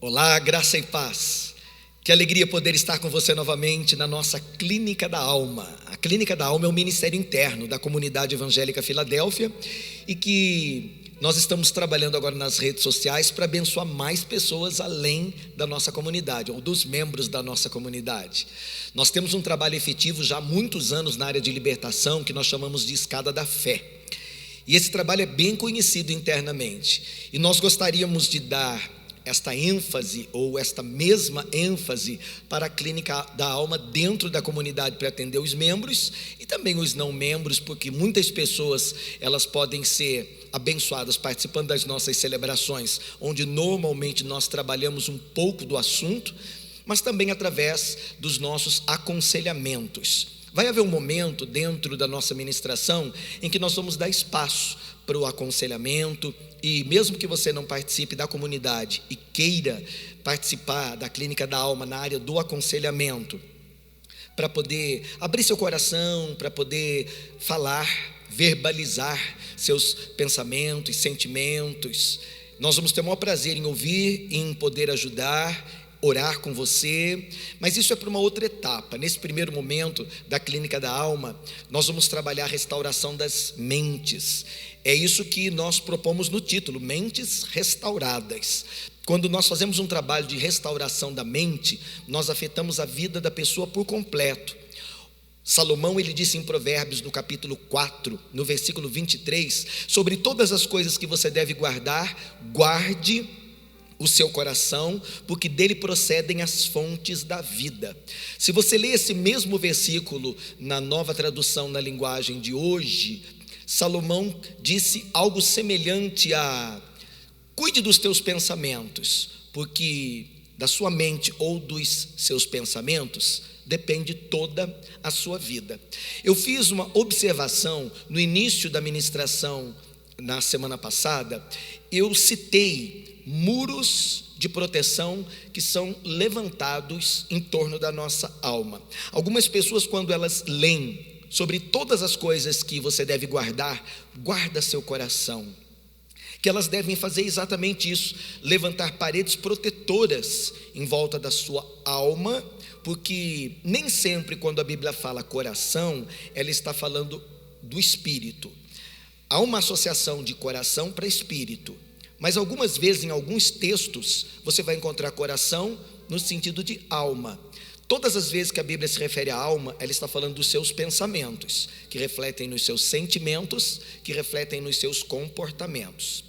Olá, graça e paz. Que alegria poder estar com você novamente na nossa Clínica da Alma. A Clínica da Alma é um ministério interno da Comunidade Evangélica Filadélfia e que nós estamos trabalhando agora nas redes sociais para abençoar mais pessoas além da nossa comunidade ou dos membros da nossa comunidade. Nós temos um trabalho efetivo já há muitos anos na área de libertação que nós chamamos de Escada da Fé. E esse trabalho é bem conhecido internamente. E nós gostaríamos de dar esta ênfase ou esta mesma ênfase para a Clínica da Alma dentro da comunidade para atender os membros e também os não membros, porque muitas pessoas elas podem ser abençoadas participando das nossas celebrações, onde normalmente nós trabalhamos um pouco do assunto, mas também através dos nossos aconselhamentos. Vai haver um momento dentro da nossa ministração em que nós vamos dar espaço para o aconselhamento e mesmo que você não participe da comunidade e queira participar da Clínica da Alma na área do aconselhamento, para poder abrir seu coração, para poder falar, verbalizar seus pensamentos, sentimentos, nós vamos ter o maior prazer em ouvir, em poder ajudar, orar com você, mas isso é para uma outra etapa. Nesse primeiro momento da Clínica da Alma, nós vamos trabalhar a restauração das mentes. É isso que nós propomos no título, Mentes Restauradas. Quando nós fazemos um trabalho de restauração da mente, nós afetamos a vida da pessoa por completo. Salomão, ele disse em Provérbios, no capítulo 4, no versículo 23, sobre todas as coisas que você deve guardar, guarde o seu coração, porque dele procedem as fontes da vida. Se você ler esse mesmo versículo na Nova Tradução na linguagem de hoje, Salomão disse algo semelhante a: cuide dos teus pensamentos, porque da sua mente ou dos seus pensamentos depende toda a sua vida. Eu fiz uma observação no início da ministração na semana passada. Eu citei muros de proteção que são levantados em torno da nossa alma. Algumas pessoas, quando elas leem sobre todas as coisas que você deve guardar, guarda seu coração, que elas devem fazer exatamente isso, levantar paredes protetoras em volta da sua alma, porque nem sempre quando a Bíblia fala coração, ela está falando do espírito. Há uma associação de coração para espírito, mas algumas vezes em alguns textos você vai encontrar coração no sentido de alma. Todas as vezes que a Bíblia se refere à alma, ela está falando dos seus pensamentos, que refletem nos seus sentimentos, que refletem nos seus comportamentos.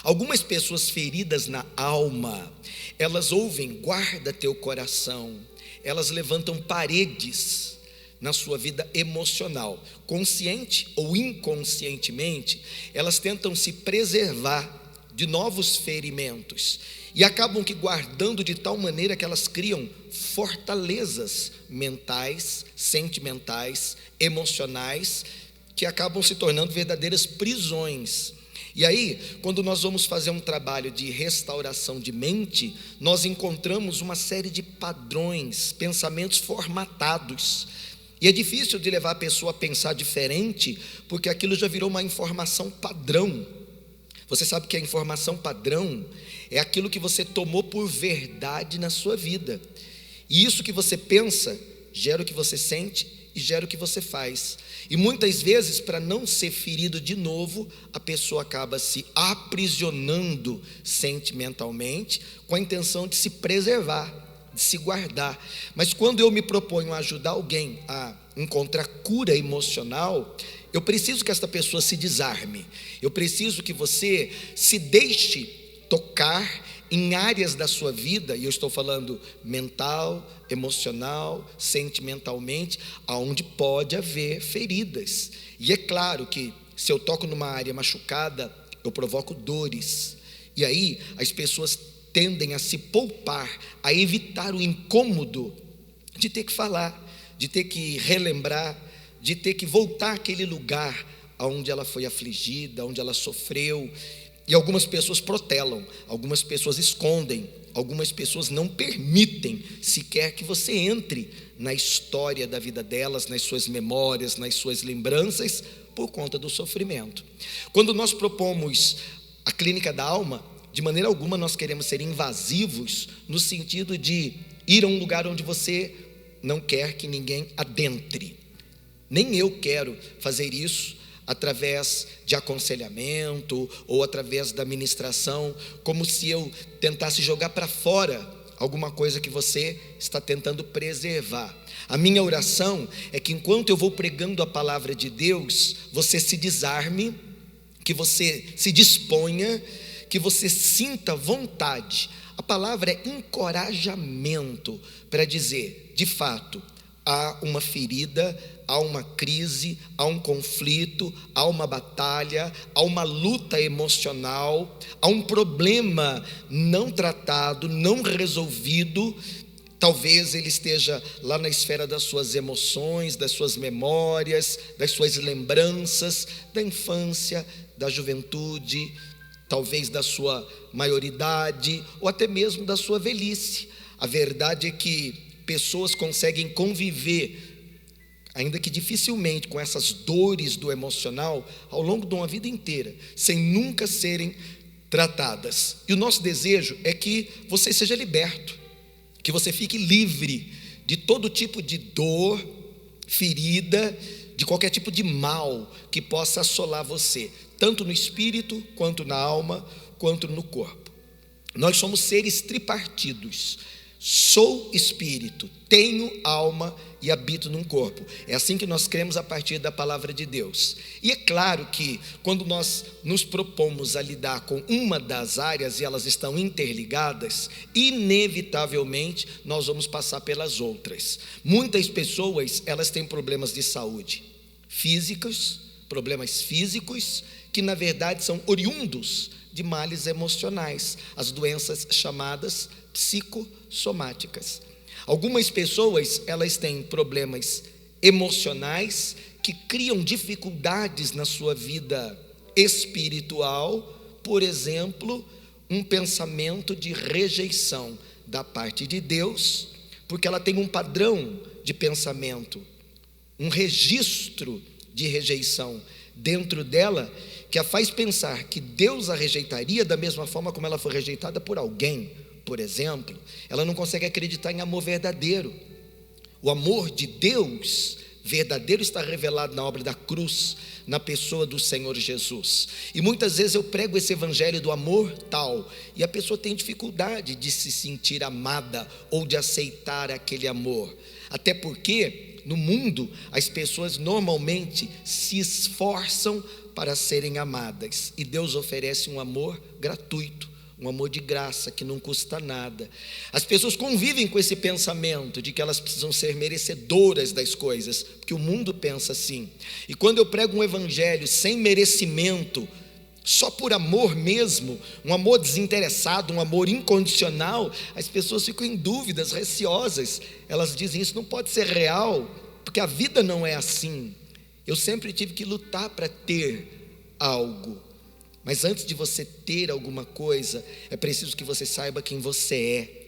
Algumas pessoas feridas na alma, elas ouvem, guarda teu coração, elas levantam paredes na sua vida emocional, consciente ou inconscientemente, elas tentam se preservar de novos ferimentos e acabam que guardando de tal maneira que elas criam fortalezas mentais, sentimentais, emocionais, que acabam se tornando verdadeiras prisões. E aí, quando nós vamos fazer um trabalho de restauração de mente, nós encontramos uma série de padrões, pensamentos formatados. E é difícil de levar a pessoa a pensar diferente, porque aquilo já virou uma informação padrão. Você sabe que a informação padrão é aquilo que você tomou por verdade na sua vida. E isso que você pensa, gera o que você sente e gera o que você faz. E muitas vezes, para não ser ferido de novo, a pessoa acaba se aprisionando sentimentalmente, com a intenção de se preservar, de se guardar. Mas quando eu me proponho a ajudar alguém a encontrar cura emocional, eu preciso que esta pessoa se desarme. Eu preciso que você se deixe tocar em áreas da sua vida, e eu estou falando mental, emocional, sentimentalmente, aonde pode haver feridas. E é claro que se eu toco numa área machucada, eu provoco dores. E aí as pessoas tendem a se poupar, a evitar o incômodo de ter que falar, de ter que relembrar, de ter que voltar àquele lugar onde ela foi afligida, onde ela sofreu. E algumas pessoas protelam, algumas pessoas escondem, algumas pessoas não permitem sequer que você entre na história da vida delas, nas suas memórias, nas suas lembranças, por conta do sofrimento. Quando nós propomos a Clínica da Alma, de maneira alguma nós queremos ser invasivos no sentido de ir a um lugar onde você não quer que ninguém adentre. Nem eu quero fazer isso através de aconselhamento ou através da ministração, como se eu tentasse jogar para fora alguma coisa que você está tentando preservar. A minha oração é que enquanto eu vou pregando a palavra de Deus, você se desarme, que você se disponha, que você sinta vontade. A palavra é encorajamento para dizer, de fato, há uma ferida, há uma crise, há um conflito, há uma batalha, há uma luta emocional, há um problema não tratado, não resolvido. Talvez ele esteja lá na esfera das suas emoções, das suas memórias, das suas lembranças, da infância, da juventude, talvez da sua maioridade, ou até mesmo da sua velhice. A verdade é que pessoas conseguem conviver, ainda que dificilmente, com essas dores do emocional ao longo de uma vida inteira, sem nunca serem tratadas. E o nosso desejo é que você seja liberto, que você fique livre de todo tipo de dor, ferida, de qualquer tipo de mal que possa assolar você, tanto no espírito, quanto na alma, quanto no corpo. Nós somos seres tripartidos. Sou espírito, tenho alma e habito num corpo. É assim que nós cremos a partir da palavra de Deus. E é claro que quando nós nos propomos a lidar com uma das áreas e elas estão interligadas, inevitavelmente nós vamos passar pelas outras. Muitas pessoas, elas têm problemas de saúde físicos, problemas físicos, que na verdade são oriundos de males emocionais, as doenças chamadas psicossomáticas. Algumas pessoas, elas têm problemas emocionais que criam dificuldades na sua vida espiritual, por exemplo, um pensamento de rejeição da parte de Deus, porque ela tem um padrão de pensamento, um registro de rejeição dentro dela, que a faz pensar que Deus a rejeitaria da mesma forma como ela foi rejeitada por alguém. Por exemplo, ela não consegue acreditar em amor verdadeiro. O amor de Deus verdadeiro está revelado na obra da cruz, na pessoa do Senhor Jesus. E muitas vezes eu prego esse evangelho do amor tal, e a pessoa tem dificuldade de se sentir amada ou de aceitar aquele amor. Até porque no mundo as pessoas normalmente se esforçam para serem amadas, e Deus oferece um amor gratuito, um amor de graça que não custa nada. As pessoas convivem com esse pensamento de que elas precisam ser merecedoras das coisas, porque o mundo pensa assim. E quando eu prego um evangelho sem merecimento, só por amor mesmo, um amor desinteressado, um amor incondicional, as pessoas ficam em dúvidas, receosas. Elas dizem, isso não pode ser real, porque a vida não é assim. Eu sempre tive que lutar para ter algo. Mas antes de você ter alguma coisa, é preciso que você saiba quem você é.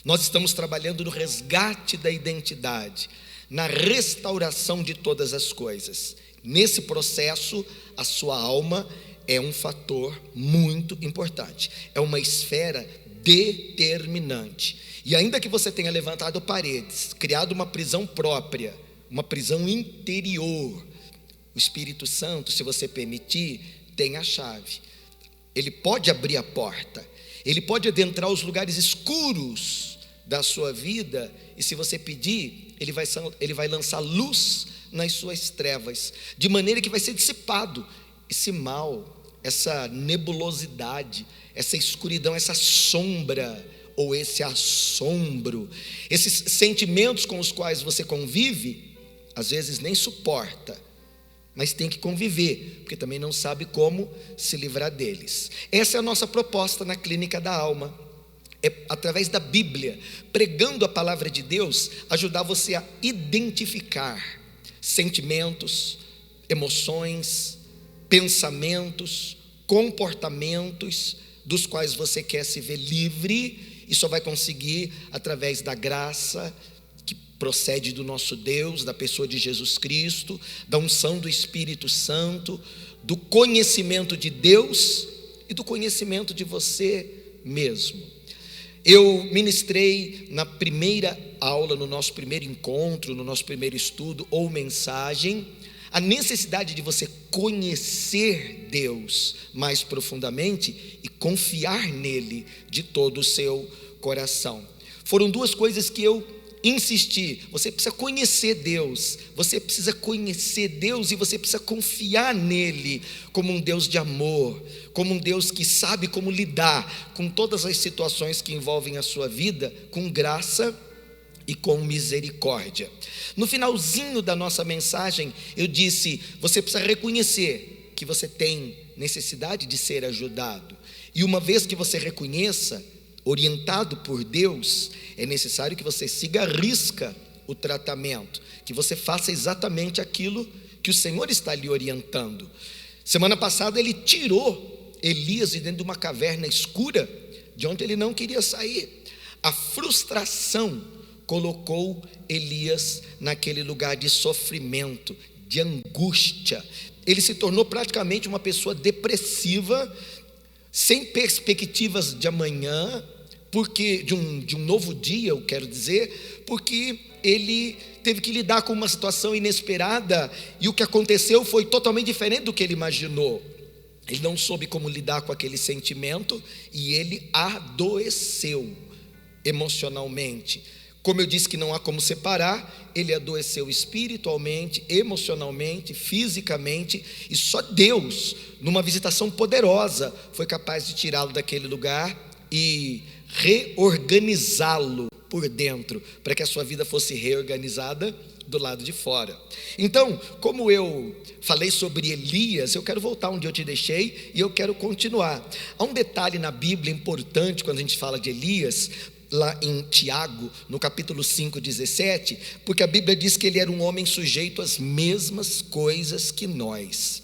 Nós estamos trabalhando no resgate da identidade, na restauração de todas as coisas. Nesse processo, a sua alma é um fator muito importante, é uma esfera determinante. E ainda que você tenha levantado paredes, criado uma prisão própria, uma prisão interior, o Espírito Santo, se você permitir, tem a chave. Ele pode abrir a porta, ele pode adentrar os lugares escuros da sua vida, e se você pedir, ele vai lançar luz nas suas trevas, de maneira que vai ser dissipado esse mal, essa nebulosidade, essa escuridão, essa sombra, ou esse assombro, esses sentimentos com os quais você convive, às vezes nem suporta, mas tem que conviver, porque também não sabe como se livrar deles. Essa é a nossa proposta na Clínica da Alma, é através da Bíblia, pregando a palavra de Deus, ajudar você a identificar sentimentos, emoções, pensamentos, comportamentos, dos quais você quer se ver livre, e só vai conseguir através da graça, procede do nosso Deus, da pessoa de Jesus Cristo, da unção do Espírito Santo, do conhecimento de Deus e e do conhecimento de você mesmo. Eu ministrei na primeira aula, no nosso primeiro encontro, no nosso primeiro estudo ou mensagem, a necessidade de você conhecer Deus mais profundamente e confiar nele de todo o seu coração. Foram duas coisas que eu insisti. Você precisa conhecer Deus, e você precisa confiar nele como um Deus de amor, como um Deus que sabe como lidar com todas as situações que envolvem a sua vida, com graça e com misericórdia. No finalzinho da nossa mensagem, eu disse: você precisa reconhecer que você tem necessidade de ser ajudado, e uma vez que você reconheça, orientado por Deus, é necessário que você siga à risca o tratamento, que você faça exatamente aquilo que o Senhor está lhe orientando. Semana passada ele tirou Elias de dentro de uma caverna escura, de onde ele não queria sair. A frustração colocou Elias naquele lugar de sofrimento, de angústia. Ele se tornou praticamente uma pessoa depressiva, sem perspectivas de amanhã, porque de um novo dia, eu quero dizer, porque ele teve que lidar com uma situação inesperada, e o que aconteceu foi totalmente diferente do que ele imaginou. Ele não soube como lidar com aquele sentimento, e ele adoeceu emocionalmente. Como eu disse que não há como separar, ele adoeceu espiritualmente, emocionalmente, fisicamente, e só Deus, numa visitação poderosa, foi capaz de tirá-lo daquele lugar e reorganizá-lo por dentro, para que a sua vida fosse reorganizada do lado de fora. Então, como eu falei sobre Elias, eu quero voltar onde eu te deixei e eu quero continuar. Há um detalhe na Bíblia importante quando a gente fala de Elias, lá em Tiago, no capítulo 5, 17, porque a Bíblia diz que ele era um homem sujeito às mesmas coisas que nós.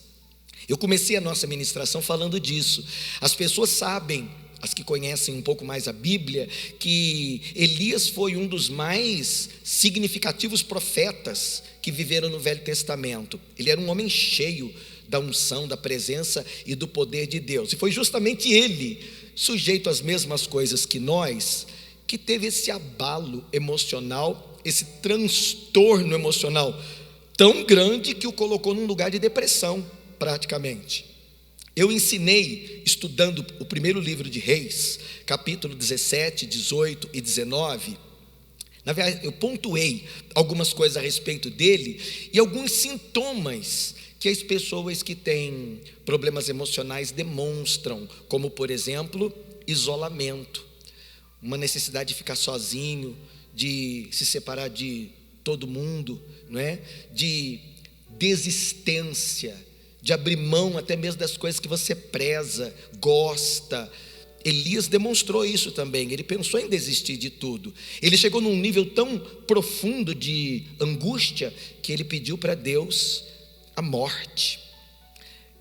Eu comecei a nossa ministração falando disso. As pessoas sabem, as que conhecem um pouco mais a Bíblia, que Elias foi um dos mais significativos profetas que viveram no Velho Testamento. Ele era um homem cheio da unção, da presença e do poder de Deus, e foi justamente ele, sujeito às mesmas coisas que nós, que teve esse abalo emocional, esse transtorno emocional tão grande que o colocou num lugar de depressão, praticamente. Eu ensinei, estudando o primeiro livro de Reis, capítulo 17, 18 e 19, na verdade eu pontuei algumas coisas a respeito dele, e alguns sintomas que as pessoas que têm problemas emocionais demonstram, como por exemplo, isolamento, uma necessidade de ficar sozinho, de se separar de todo mundo, não é? De desistência, de abrir mão até mesmo das coisas que você preza, gosta. Elias demonstrou isso também. Ele pensou em desistir de tudo. Ele chegou num nível tão profundo de angústia que ele pediu para Deus a morte.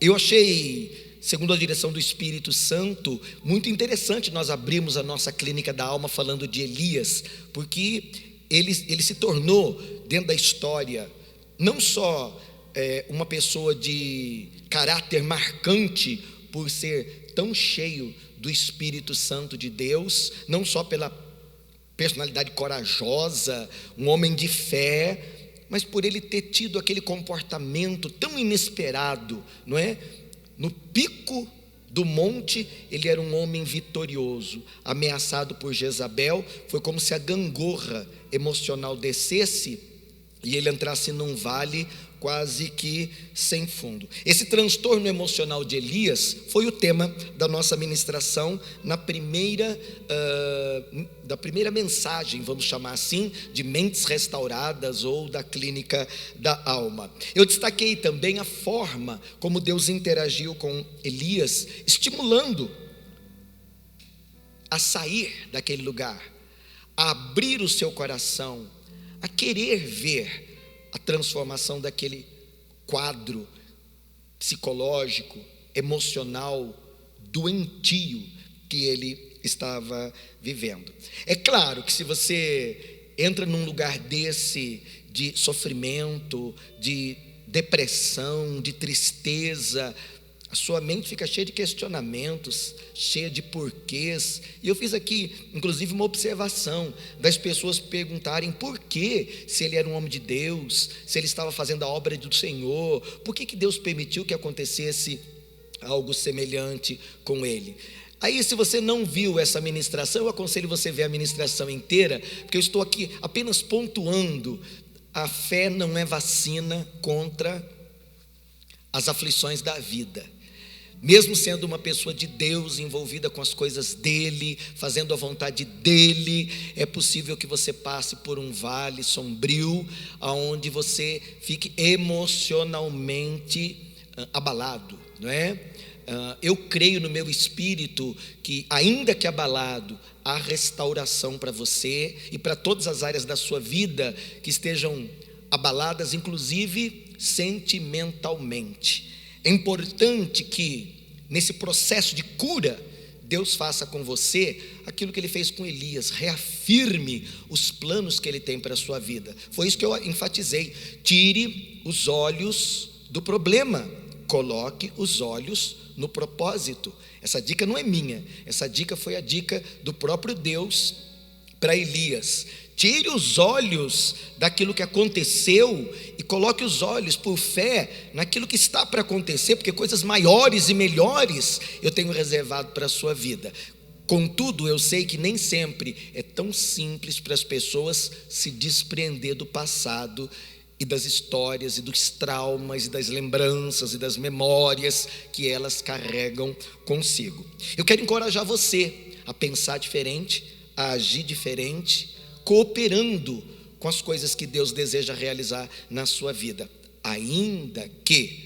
Eu achei, segundo a direção do Espírito Santo, muito interessante nós abrimos a nossa clínica da alma falando de Elias, porque ele se tornou, dentro da história, não só uma pessoa de caráter marcante, por ser tão cheio do Espírito Santo de Deus, não só pela personalidade corajosa, um homem de fé, mas por ele ter tido aquele comportamento tão inesperado, não é? No pico do monte, ele era um homem vitorioso, ameaçado por Jezabel, foi como se a gangorra emocional descesse e ele entrasse num vale quase que sem fundo. Esse transtorno emocional de Elias foi o tema da nossa ministração da primeira mensagem, vamos chamar assim, de Mentes Restauradas ou da Clínica da Alma. Eu destaquei também a forma como Deus interagiu com Elias, estimulando a sair daquele lugar, a abrir o seu coração, a querer ver a transformação daquele quadro psicológico, emocional, doentio que ele estava vivendo. É claro que se você entra num lugar desse de sofrimento, de depressão, de tristeza, A sua mente fica cheia de questionamentos, cheia de porquês. E eu fiz aqui, inclusive, uma observação das pessoas perguntarem por que, se ele era um homem de Deus, se ele estava fazendo a obra do Senhor, por que Deus permitiu que acontecesse algo semelhante com ele. Aí, se você não viu essa ministração, eu aconselho você ver a ministração inteira, porque eu estou aqui apenas pontuando: a fé não é vacina contra as aflições da vida. Mesmo sendo uma pessoa de Deus, envolvida com as coisas dele, fazendo a vontade dele, é possível que você passe por um vale sombrio, onde você fique emocionalmente abalado, não é? Eu creio no meu espírito que, ainda que abalado, há restauração para você e para todas as áreas da sua vida que estejam abaladas, inclusive sentimentalmente. É importante que, nesse processo de cura, Deus faça com você aquilo que ele fez com Elias: reafirme os planos que ele tem para a sua vida. Foi isso que eu enfatizei: tire os olhos do problema, coloque os olhos no propósito. Essa dica não é minha, essa dica foi a dica do próprio Deus para Elias. Tire os olhos daquilo que aconteceu e coloque os olhos por fé naquilo que está para acontecer, porque coisas maiores e melhores eu tenho reservado para a sua vida. Contudo, eu sei que nem sempre é tão simples para as pessoas se desprender do passado e das histórias e dos traumas e das lembranças e das memórias que elas carregam consigo. Eu quero encorajar você a pensar diferente, a agir diferente, cooperando com as coisas que Deus deseja realizar na sua vida, ainda que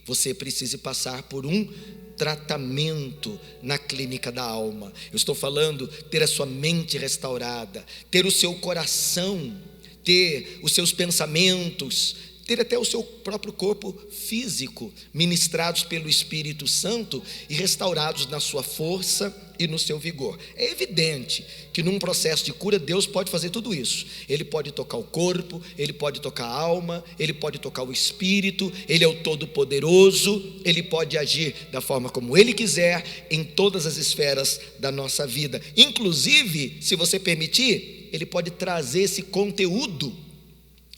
você precise passar por um tratamento na clínica da alma. Eu estou falando ter a sua mente restaurada, ter o seu coração, ter os seus pensamentos, ter até o seu próprio corpo físico ministrados pelo Espírito Santo e restaurados na sua força e no seu vigor. É evidente que num processo de cura Deus pode fazer tudo isso. Ele pode tocar o corpo, ele pode tocar a alma, ele pode tocar o espírito, ele é o Todo-Poderoso, ele pode agir da forma como ele quiser em todas as esferas da nossa vida. Inclusive, se você permitir, ele pode trazer esse conteúdo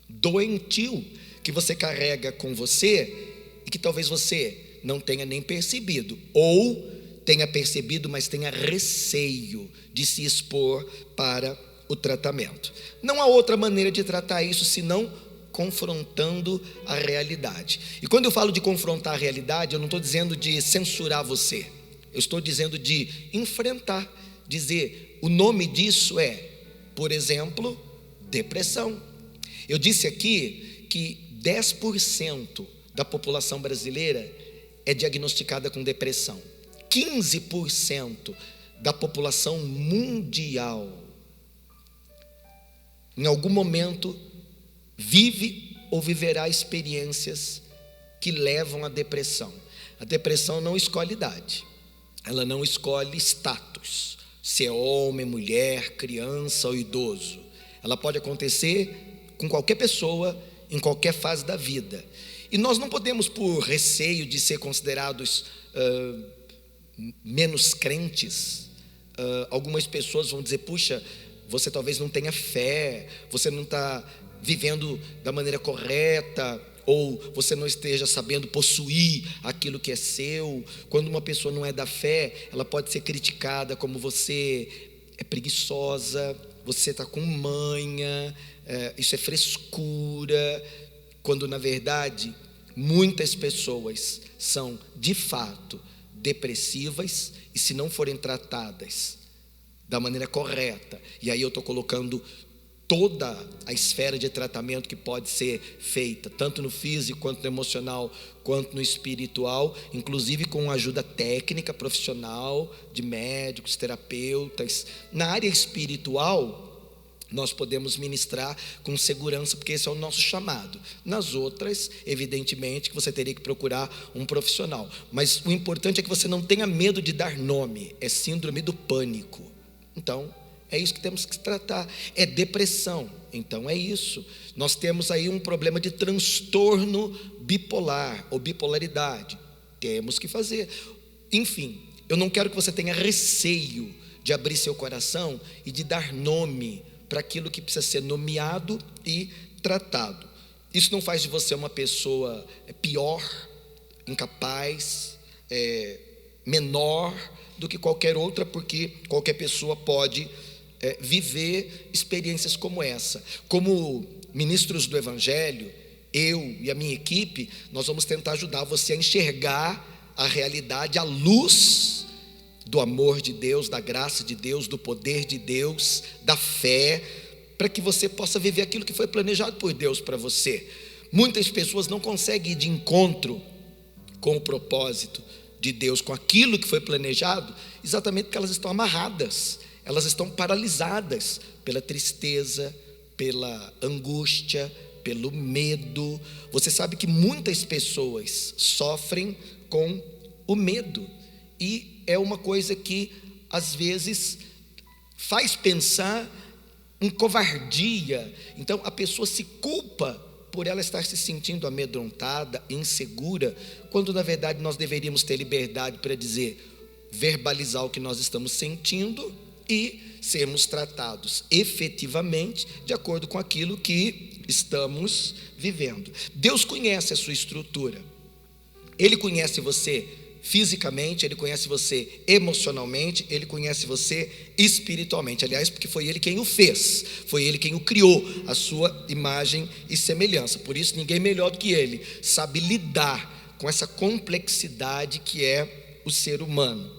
doentio que você carrega com você e que talvez você não tenha nem percebido, ou tenha percebido, mas tenha receio de se expor para o tratamento. Não há outra maneira de tratar isso senão confrontando a realidade. E quando eu falo de confrontar a realidade, eu não estou dizendo de censurar você, eu estou dizendo de enfrentar, dizer, o nome disso é, por exemplo, depressão. Eu disse aqui que 10% da população brasileira é diagnosticada com depressão. 15% da população mundial, em algum momento, vive ou viverá experiências que levam à depressão. A depressão não escolhe idade, ela não escolhe status, se é homem, mulher, criança ou idoso. Ela pode acontecer com qualquer pessoa, em qualquer fase da vida. E nós não podemos, por receio de ser considerados menos crentes, algumas pessoas vão dizer, puxa, você talvez não tenha fé, você não está vivendo da maneira correta, ou você não esteja sabendo possuir aquilo que é seu. Quando uma pessoa não é da fé, ela pode ser criticada como você é preguiçosa, você está com manha, isso é frescura, quando na verdade muitas pessoas são de fato depressivas e se não forem tratadas da maneira correta, e aí eu estou colocando toda a esfera de tratamento que pode ser feita, tanto no físico, quanto no emocional, quanto no espiritual, inclusive com ajuda técnica, profissional, de médicos, terapeutas. Na área espiritual, nós podemos ministrar com segurança, porque esse é o nosso chamado. Nas outras, evidentemente, que você teria que procurar um profissional. Mas o importante é que você não tenha medo de dar nome, é síndrome do pânico. Então, é isso que temos que tratar, é depressão. Então é isso, nós temos aí um problema de transtorno bipolar ou bipolaridade. Temos que fazer. Enfim, eu não quero que você tenha receio de abrir seu coração e de dar nome para aquilo que precisa ser nomeado e tratado. Isso não faz de você uma pessoa pior, incapaz, menor do que qualquer outra, porque qualquer pessoa pode viver experiências como essa. Como ministros do Evangelho, eu e a minha equipe, nós vamos tentar ajudar você a enxergar a realidade à luz do amor de Deus, da graça de Deus, do poder de Deus, da fé, para que você possa viver aquilo que foi planejado por Deus para você. Muitas pessoas não conseguem ir de encontro com o propósito de Deus, com aquilo que foi planejado, exatamente porque elas estão amarradas, elas estão paralisadas pela tristeza, pela angústia, pelo medo. Você sabe que muitas pessoas sofrem com o medo, e é uma coisa que às vezes faz pensar em covardia. Então a pessoa se culpa por ela estar se sentindo amedrontada, insegura, quando na verdade nós deveríamos ter liberdade para dizer, verbalizar o que nós estamos sentindo e sermos tratados efetivamente de acordo com aquilo que estamos vivendo. Deus conhece a sua estrutura, Ele conhece você fisicamente, Ele conhece você emocionalmente, Ele conhece você espiritualmente. Aliás, porque foi Ele quem o fez, foi Ele quem o criou, a sua imagem e semelhança. Por isso, ninguém melhor do que Ele sabe lidar com essa complexidade que é o ser humano.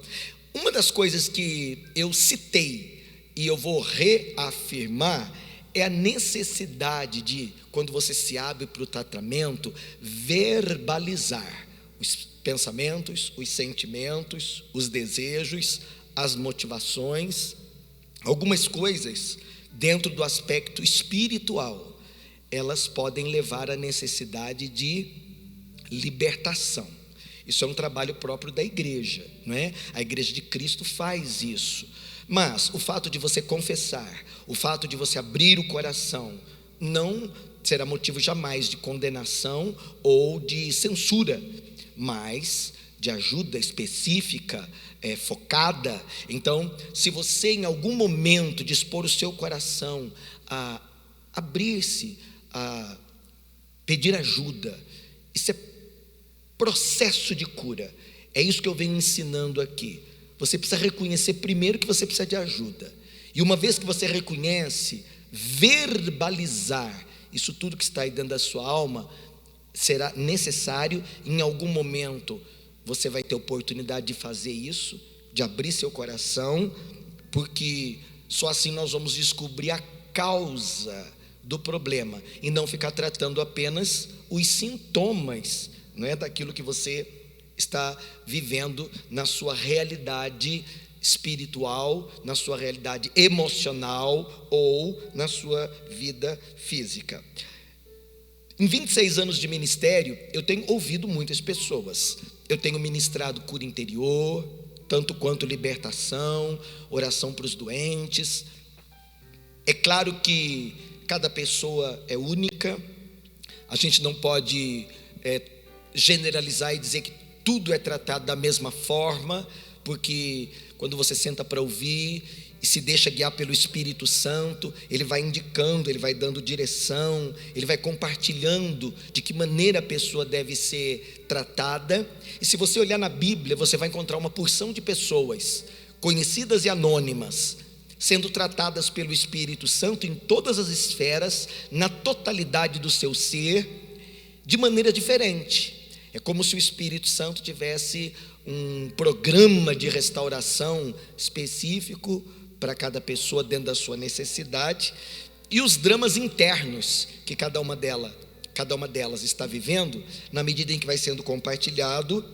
Uma das coisas que eu citei e eu vou reafirmar é a necessidade de, quando você se abre para o tratamento, verbalizar os pensamentos, os sentimentos, os desejos, as motivações. Algumas coisas dentro do aspecto espiritual, elas podem levar à necessidade de libertação. Isso é um trabalho próprio da igreja, não é? A igreja de Cristo faz isso. Mas o fato de você confessar, o fato de você abrir o coração, não será motivo jamais de condenação ou de censura, mas de ajuda específica, focada. Então, se você em algum momento dispor o seu coração a abrir-se, a pedir ajuda, isso é processo de cura. É isso que eu venho ensinando aqui. Você precisa reconhecer primeiro que você precisa de ajuda, e uma vez que você reconhece, verbalizar isso tudo que está aí dentro da sua alma. Será necessário, em algum momento você vai ter oportunidade de fazer isso, de abrir seu coração, porque só assim nós vamos descobrir a causa do problema e não ficar tratando apenas os sintomas, não é, daquilo que você está vivendo na sua realidade espiritual, na sua realidade emocional ou na sua vida física. Em 26 anos de ministério, eu tenho ouvido muitas pessoas. Eu tenho ministrado cura interior, tanto quanto libertação, oração para os doentes. É claro que cada pessoa é única. A gente não pode generalizar e dizer que tudo é tratado da mesma forma, porque quando você senta para ouvir e se deixa guiar pelo Espírito Santo, Ele vai indicando, Ele vai dando direção, Ele vai compartilhando de que maneira a pessoa deve ser tratada. E se você olhar na Bíblia, você vai encontrar uma porção de pessoas, conhecidas e anônimas, sendo tratadas pelo Espírito Santo em todas as esferas, na totalidade do seu ser, de maneira diferente. É como se o Espírito Santo tivesse um programa de restauração específico para cada pessoa dentro da sua necessidade, e os dramas internos que cada uma delas está vivendo, na medida em que vai sendo compartilhado,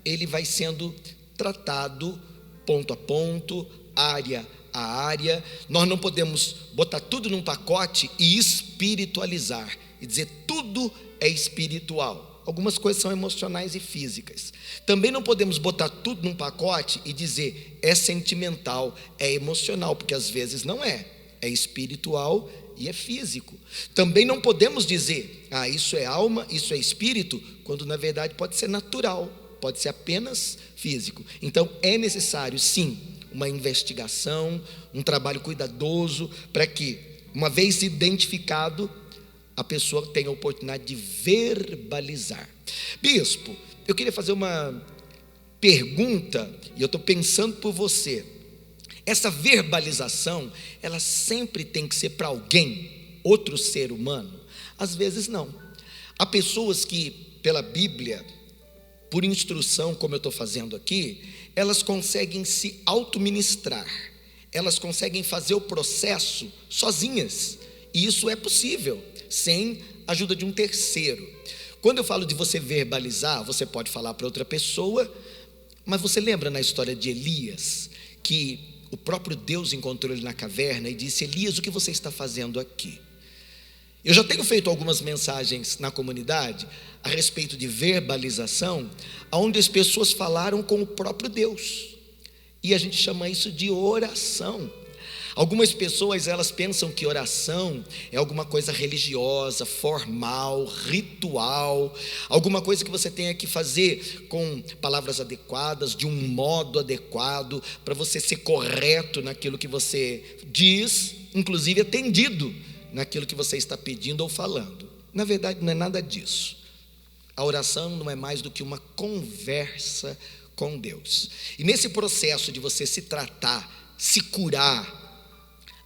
ele vai sendo tratado ponto a ponto, área a área. Nós não podemos botar tudo num pacote e espiritualizar e dizer tudo é espiritual. Algumas coisas são emocionais e físicas. Também não podemos botar tudo num pacote e dizer é sentimental, é emocional, porque às vezes não é. É espiritual e é físico. Também não podemos dizer isso é alma, isso é espírito, quando na verdade pode ser natural, pode ser apenas físico. Então é necessário sim uma investigação, um trabalho cuidadoso, para que, uma vez identificado, a pessoa tenha a oportunidade de verbalizar. Bispo, eu queria fazer uma pergunta, e eu estou pensando por você. Essa verbalização, ela sempre tem que ser para alguém, outro ser humano? Às vezes não. Há pessoas que, pela Bíblia, por instrução, como eu estou fazendo aqui, elas conseguem se autoministrar, elas conseguem fazer o processo sozinhas, e isso é possível, sem a ajuda de um terceiro. Quando eu falo de você verbalizar, você pode falar para outra pessoa, mas você lembra na história de Elias, que o próprio Deus encontrou ele na caverna e disse: Elias, o que você está fazendo aqui? Eu já tenho feito algumas mensagens na comunidade a respeito de verbalização, onde as pessoas falaram com o próprio Deus, e a gente chama isso de oração. Algumas pessoas, elas pensam que oração é alguma coisa religiosa, formal, ritual, alguma coisa que você tenha que fazer com palavras adequadas, de um modo adequado, para você ser correto naquilo que você diz, inclusive atendido naquilo que você está pedindo ou falando. Na verdade, não é nada disso. A oração não é mais do que uma conversa com Deus. E nesse processo de você se tratar, se curar,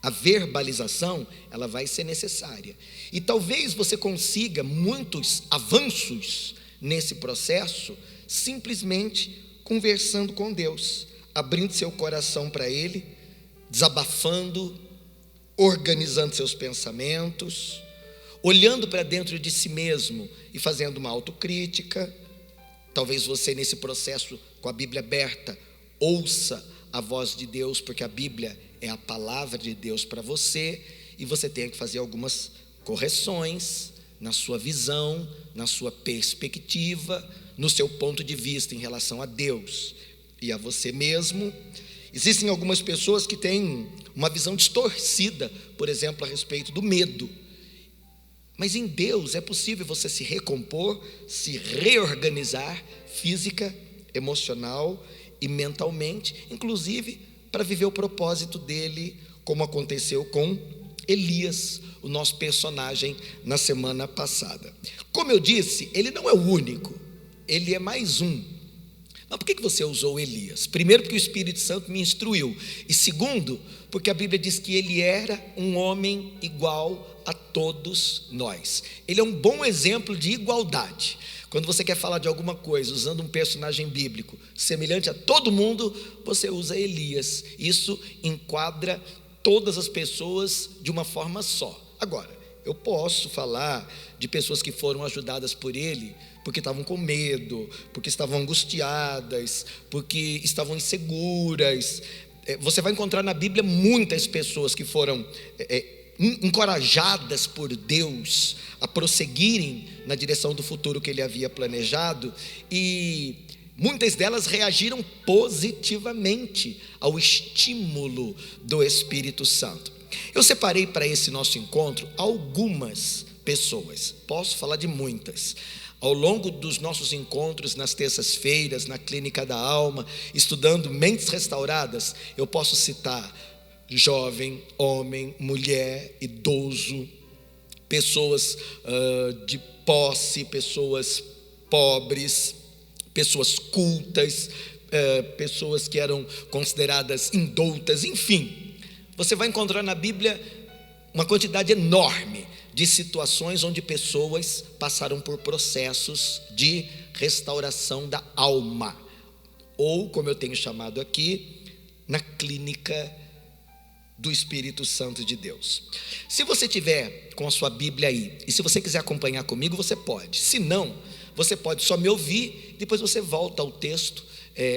a verbalização, ela vai ser necessária. E talvez você consiga muitos avanços nesse processo, simplesmente conversando com Deus, abrindo seu coração para Ele, desabafando, organizando seus pensamentos, olhando para dentro de si mesmo e fazendo uma autocrítica. Talvez você, nesse processo, com a Bíblia aberta, ouça a voz de Deus, porque a Bíblia é a palavra de Deus para você, e você tem que fazer algumas correções na sua visão, na sua perspectiva, no seu ponto de vista em relação a Deus e a você mesmo. Existem algumas pessoas que têm uma visão distorcida, por exemplo, a respeito do medo. Mas em Deus é possível você se recompor, se reorganizar física, emocional e mentalmente, inclusive para viver o propósito dele, como aconteceu com Elias, o nosso personagem na semana passada. Como eu disse, ele não é o único, ele é mais um. Mas por que você usou Elias? Primeiro, porque o Espírito Santo me instruiu, e segundo, porque a Bíblia diz que ele era um homem igual a todos nós. Ele é um bom exemplo de igualdade. Quando você quer falar de alguma coisa usando um personagem bíblico semelhante a todo mundo, você usa Elias. Isso enquadra todas as pessoas de uma forma só. Agora, eu posso falar de pessoas que foram ajudadas por ele porque estavam com medo, porque estavam angustiadas, porque estavam inseguras. Você vai encontrar na Bíblia muitas pessoas que foram encorajadas por Deus a prosseguirem na direção do futuro que ele havia planejado, e muitas delas reagiram positivamente ao estímulo do Espírito Santo. Eu separei para esse nosso encontro algumas pessoas, posso falar de muitas. Ao longo dos nossos encontros nas terças-feiras, na Clínica da Alma, estudando mentes restauradas, eu posso citar jovem, homem, mulher, idoso, pessoas de posse, pessoas pobres, pessoas cultas, pessoas que eram consideradas indoutas, enfim. Você vai encontrar na Bíblia uma quantidade enorme de situações onde pessoas passaram por processos de restauração da alma, ou, como eu tenho chamado aqui, na clínica do Espírito Santo de Deus. Se você tiver com a sua Bíblia aí, e se você quiser acompanhar comigo, você pode. Se não, você pode só me ouvir, depois você volta ao texto,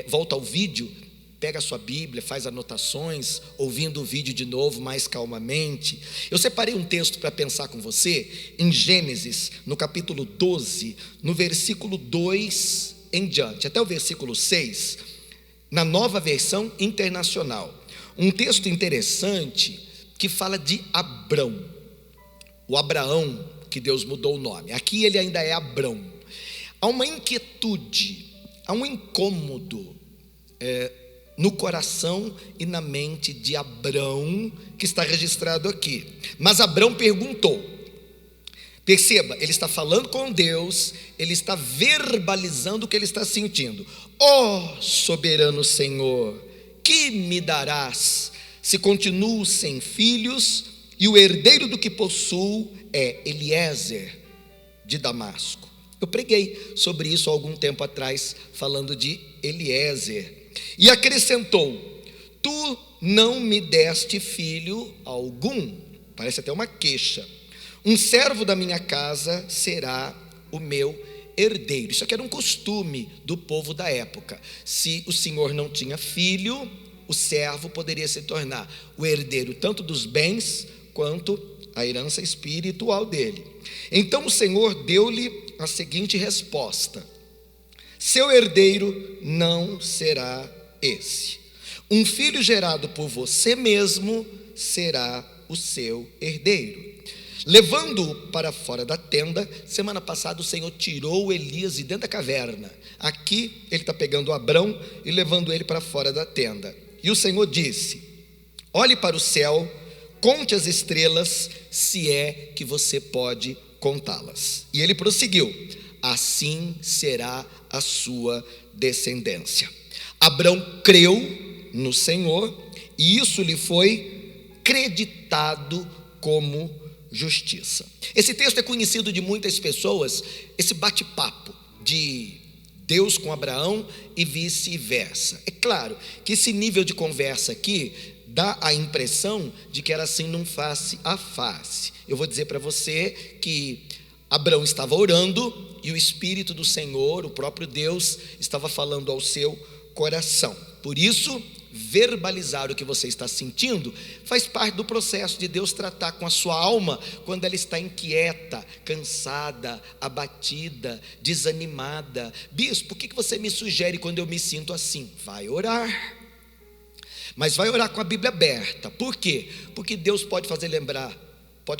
volta ao vídeo, pega a sua Bíblia, faz anotações, ouvindo o vídeo de novo mais calmamente. Eu separei um texto para pensar com você, em Gênesis, no capítulo 12, no versículo 2 em diante, até o versículo 6, na Nova Versão Internacional. Um texto interessante que fala de Abrão, o Abraão que Deus mudou o nome. Aqui ele ainda é Abrão. Há uma inquietude, há um incômodo no coração e na mente de Abrão, que está registrado aqui. Mas Abrão perguntou. Perceba, ele está falando com Deus, ele está verbalizando o que ele está sentindo. Ó soberano Senhor, que me darás se continuo sem filhos e o herdeiro do que possuo é Eliezer de Damasco? Eu preguei sobre isso há algum tempo atrás, falando de Eliezer. E acrescentou: tu não me deste filho algum. Parece até uma queixa. Um servo da minha casa será o meu herdeiro. Isso aqui era um costume do povo da época. Se o senhor não tinha filho, o servo poderia se tornar o herdeiro tanto dos bens quanto a herança espiritual dele. Então o Senhor deu-lhe a seguinte resposta: seu herdeiro não será esse. Um filho gerado por você mesmo será o seu herdeiro. Levando-o para fora da tenda, semana passada o Senhor tirou Elias de dentro da caverna. Aqui ele está pegando Abrão e levando ele para fora da tenda. E o Senhor disse: olhe para o céu, conte as estrelas, se é que você pode contá-las. E ele prosseguiu: assim será a sua descendência. Abrão creu no Senhor e isso lhe foi creditado como justiça. Esse texto é conhecido de muitas pessoas, esse bate-papo de Deus com Abraão e vice-versa. É claro que esse nível de conversa aqui dá a impressão de que era assim num face a face. Eu vou dizer para você que Abrão estava orando e o Espírito do Senhor, o próprio Deus, estava falando ao seu coração. Por isso, verbalizar o que você está sentindo faz parte do processo de Deus tratar com a sua alma quando ela está inquieta, cansada, abatida, desanimada. Bispo, o que você me sugere quando eu me sinto assim? Vai orar, mas vai orar com a Bíblia aberta. Por quê? Porque Deus pode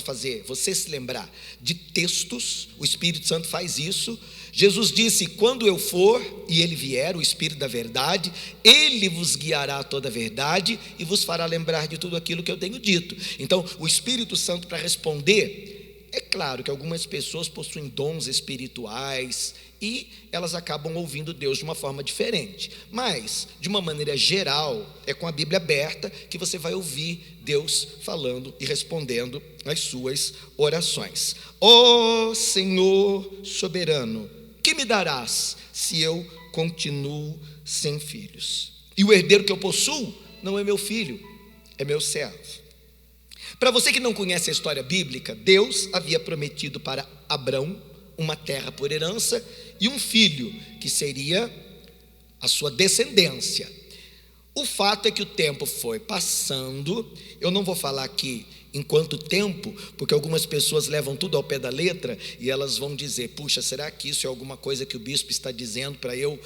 fazer você se lembrar de textos, o Espírito Santo faz isso. Jesus disse: quando eu for e ele vier, o Espírito da verdade, ele vos guiará a toda a verdade e vos fará lembrar de tudo aquilo que eu tenho dito. Então o Espírito Santo, para responder, é claro que algumas pessoas possuem dons espirituais e elas acabam ouvindo Deus de uma forma diferente, mas de uma maneira geral é com a Bíblia aberta que você vai ouvir Deus falando e respondendo às suas orações. Ó Senhor soberano, que me darás se eu continuo sem filhos? E o herdeiro que eu possuo não é meu filho, é meu servo. Para você que não conhece a história bíblica, Deus havia prometido para Abrão uma terra por herança e um filho que seria a sua descendência. O fato é que o tempo foi passando. Eu não vou falar aqui em quanto tempo, porque algumas pessoas levam tudo ao pé da letra e elas vão dizer: puxa, será que isso é alguma coisa que o bispo está dizendo para eu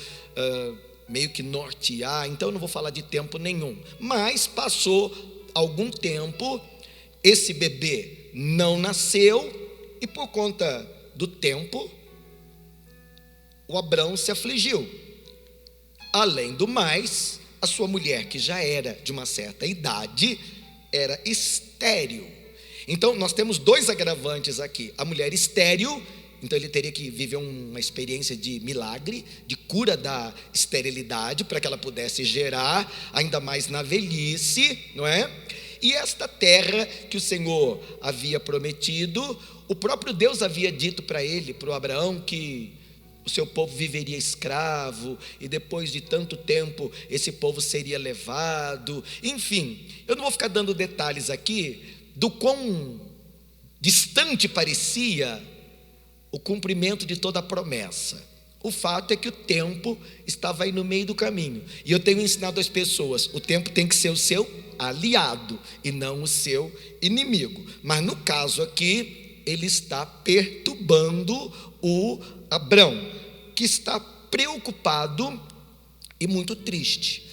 meio que nortear? Então eu não vou falar de tempo nenhum. Mas passou algum tempo, esse bebê não nasceu e por conta do tempo o Abrão se afligiu. Além do mais, a sua mulher, que já era de uma certa idade, era estéril. Então nós temos dois agravantes aqui: a mulher estéril, então ele teria que viver uma experiência de milagre, de cura da esterilidade, para que ela pudesse gerar, ainda mais na velhice, não é? E esta terra que o Senhor havia prometido, o próprio Deus havia dito para ele, para o Abraão, que o seu povo viveria escravo e depois de tanto tempo esse povo seria levado. Enfim, eu não vou ficar dando detalhes aqui do quão distante parecia o cumprimento de toda a promessa. O fato é que o tempo estava aí no meio do caminho. E eu tenho ensinado às pessoas: o tempo tem que ser o seu aliado e não o seu inimigo. Mas no caso aqui, ele está perturbando o Abrão, que está preocupado e muito triste.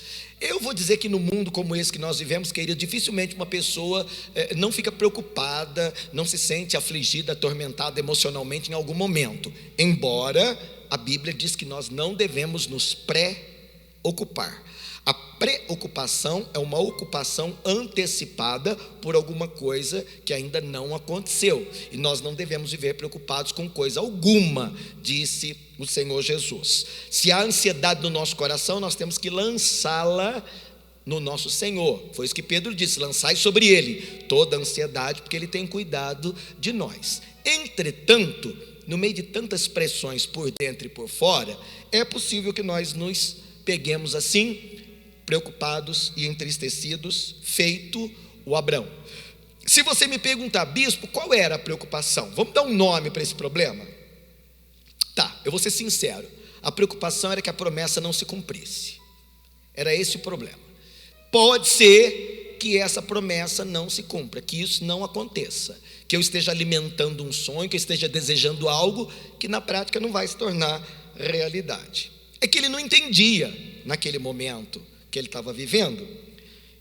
Eu vou dizer que no mundo como esse que nós vivemos, querido, dificilmente uma pessoa não fica preocupada, não se sente afligida, atormentada emocionalmente em algum momento. Embora a Bíblia diz que nós não devemos nos preocupar. A preocupação é uma ocupação antecipada por alguma coisa que ainda não aconteceu. E nós não devemos viver preocupados com coisa alguma, disse o Senhor Jesus. Se há ansiedade no nosso coração, nós temos que lançá-la no nosso Senhor. Foi isso que Pedro disse: lançai sobre Ele toda a ansiedade, porque Ele tem cuidado de nós. Entretanto, no meio de tantas pressões por dentro e por fora, é possível que nós nos peguemos assim, preocupados e entristecidos, feito o Abrão. Se você me perguntar: bispo, qual era a preocupação? Vamos dar um nome para esse problema? Tá, eu vou ser sincero. A preocupação era que a promessa não se cumprisse. Era esse o problema. Pode ser que essa promessa não se cumpra, que isso não aconteça, que eu esteja alimentando um sonho, que eu esteja desejando algo que na prática não vai se tornar realidade. É que ele não entendia, naquele momento que ele estava vivendo,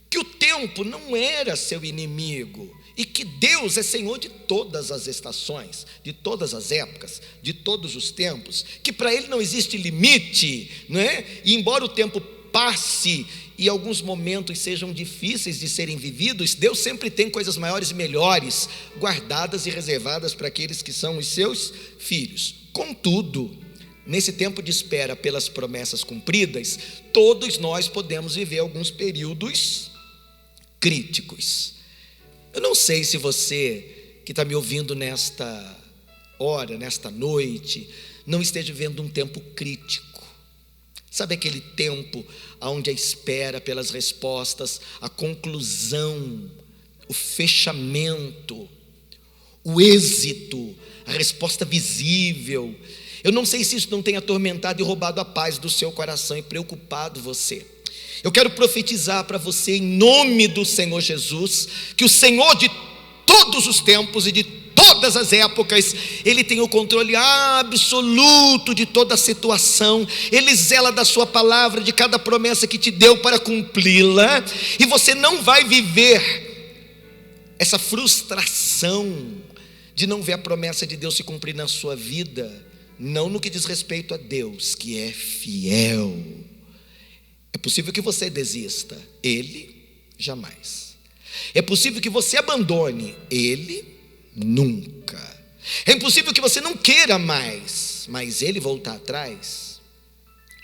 que o tempo não era seu inimigo e que Deus é Senhor de todas as estações, de todas as épocas, de todos os tempos, que para Ele não existe limite, não é? E embora o tempo passe e alguns momentos sejam difíceis de serem vividos, Deus sempre tem coisas maiores e melhores guardadas e reservadas para aqueles que são os seus filhos. Contudo, nesse tempo de espera pelas promessas cumpridas, todos nós podemos viver alguns períodos críticos. Eu não sei se você que está me ouvindo nesta hora, nesta noite, não esteja vivendo um tempo crítico. Sabe aquele tempo onde a espera pelas respostas, a conclusão, o fechamento, o êxito, a resposta visível. Eu não sei se isso não tem atormentado e roubado a paz do seu coração e preocupado você. Eu quero profetizar para você, em nome do Senhor Jesus, que o Senhor de todos os tempos e de todas as épocas, Ele tem o controle absoluto de toda a situação. Ele zela da sua palavra, de cada promessa que te deu para cumpri-la, e você não vai viver essa frustração de não ver a promessa de Deus se cumprir na sua vida, não no que diz respeito a Deus, que é fiel. É possível que você desista, Ele jamais. É possível que você abandone, Ele nunca. É impossível que você não queira mais, mas Ele voltar atrás,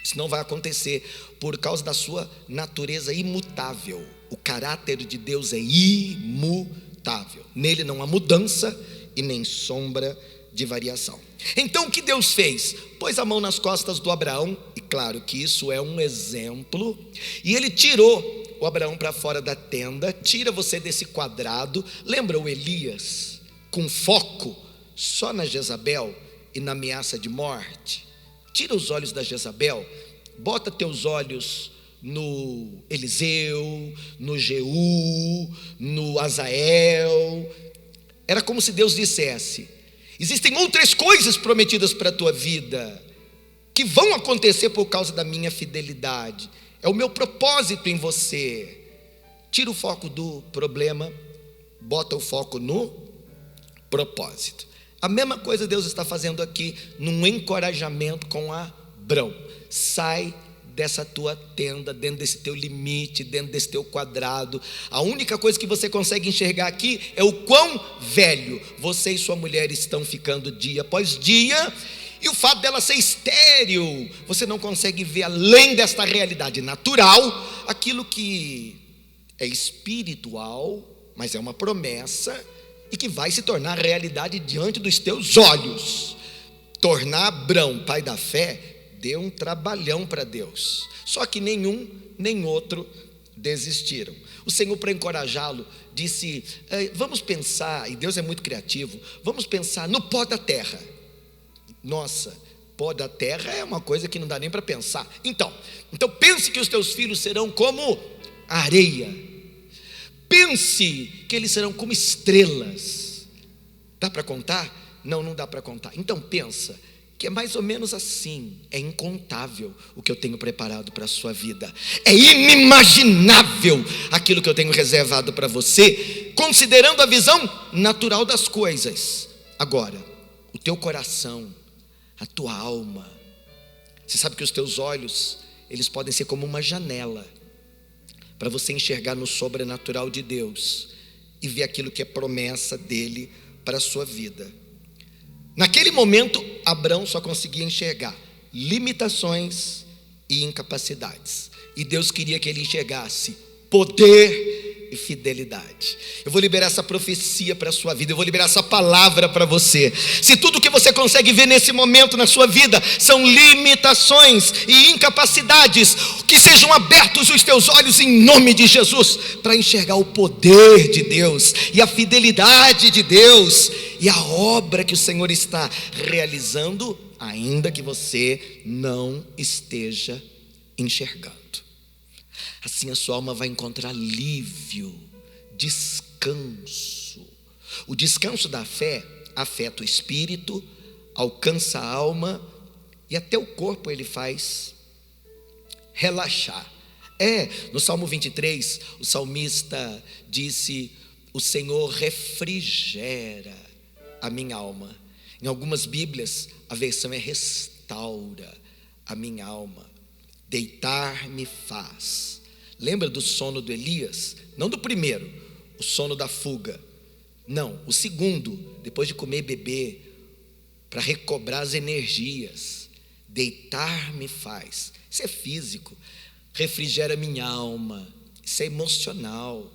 isso não vai acontecer por causa da sua natureza imutável. O caráter de Deus é imutável. Nele não há mudança e nem sombra de variação. Então o que Deus fez? Pôs a mão nas costas do Abraão, e claro que isso é um exemplo, e Ele tirou o Abraão para fora da tenda. Tira você desse quadrado. Lembra o Elias, com foco só na Jezabel e na ameaça de morte? Tira os olhos da Jezabel, bota teus olhos no Eliseu, no Jeú, no Azael. Era como se Deus dissesse: existem outras coisas prometidas para a tua vida, que vão acontecer por causa da minha fidelidade. É o meu propósito em você. Tira o foco do problema, bota o foco no propósito. A mesma coisa Deus está fazendo aqui, num encorajamento com Abrão. Sai dessa tua tenda, dentro desse teu limite, dentro desse teu quadrado. A única coisa que você consegue enxergar aqui é o quão velho você e sua mulher estão ficando dia após dia, e o fato dela ser estéril. Você não consegue ver além desta realidade natural aquilo que é espiritual, mas é uma promessa e que vai se tornar realidade diante dos teus olhos. Tornar Abrão pai da fé deu um trabalhão para Deus, só que nenhum nem outro desistiram. O Senhor, para encorajá-lo, disse: vamos pensar, e Deus é muito criativo, vamos pensar no pó da terra. Nossa, pó da terra é uma coisa que não dá nem para pensar. Então pense que os teus filhos serão como areia. Pense que eles serão como estrelas. Dá para contar? Não dá para contar. Então pensa que é mais ou menos assim. É incontável o que eu tenho preparado para a sua vida. É inimaginável aquilo que eu tenho reservado para você, considerando a visão natural das coisas. Agora, o teu coração, a tua alma, Você sabe que os teus olhos, eles podem ser como uma janela para você enxergar no sobrenatural de Deus e ver aquilo que é promessa dele para a sua vida. Naquele momento, Abrão só conseguia enxergar limitações e incapacidades, e Deus queria que ele enxergasse poder e fidelidade. Eu vou liberar essa profecia para a sua vida, eu vou liberar essa palavra para você. Se tudo que você consegue ver nesse momento na sua vida são limitações e incapacidades, que sejam abertos os teus olhos em nome de Jesus, para enxergar o poder de Deus e a fidelidade de Deus e a obra que o Senhor está realizando, ainda que você não esteja enxergando. Assim a sua alma vai encontrar alívio, descanso. O descanso da fé afeta o espírito, alcança a alma e até o corpo ele faz relaxar. No Salmo 23, o salmista disse: o Senhor refrigera a minha alma. Em algumas Bíblias, a versão é restaura a minha alma. Deitar-me faz. Lembra do sono do Elias? Não do primeiro, o sono da fuga. Não, o segundo, depois de comer e beber, para recobrar as energias. Deitar-me faz. Isso é físico. Refrigera minha alma. Isso é emocional.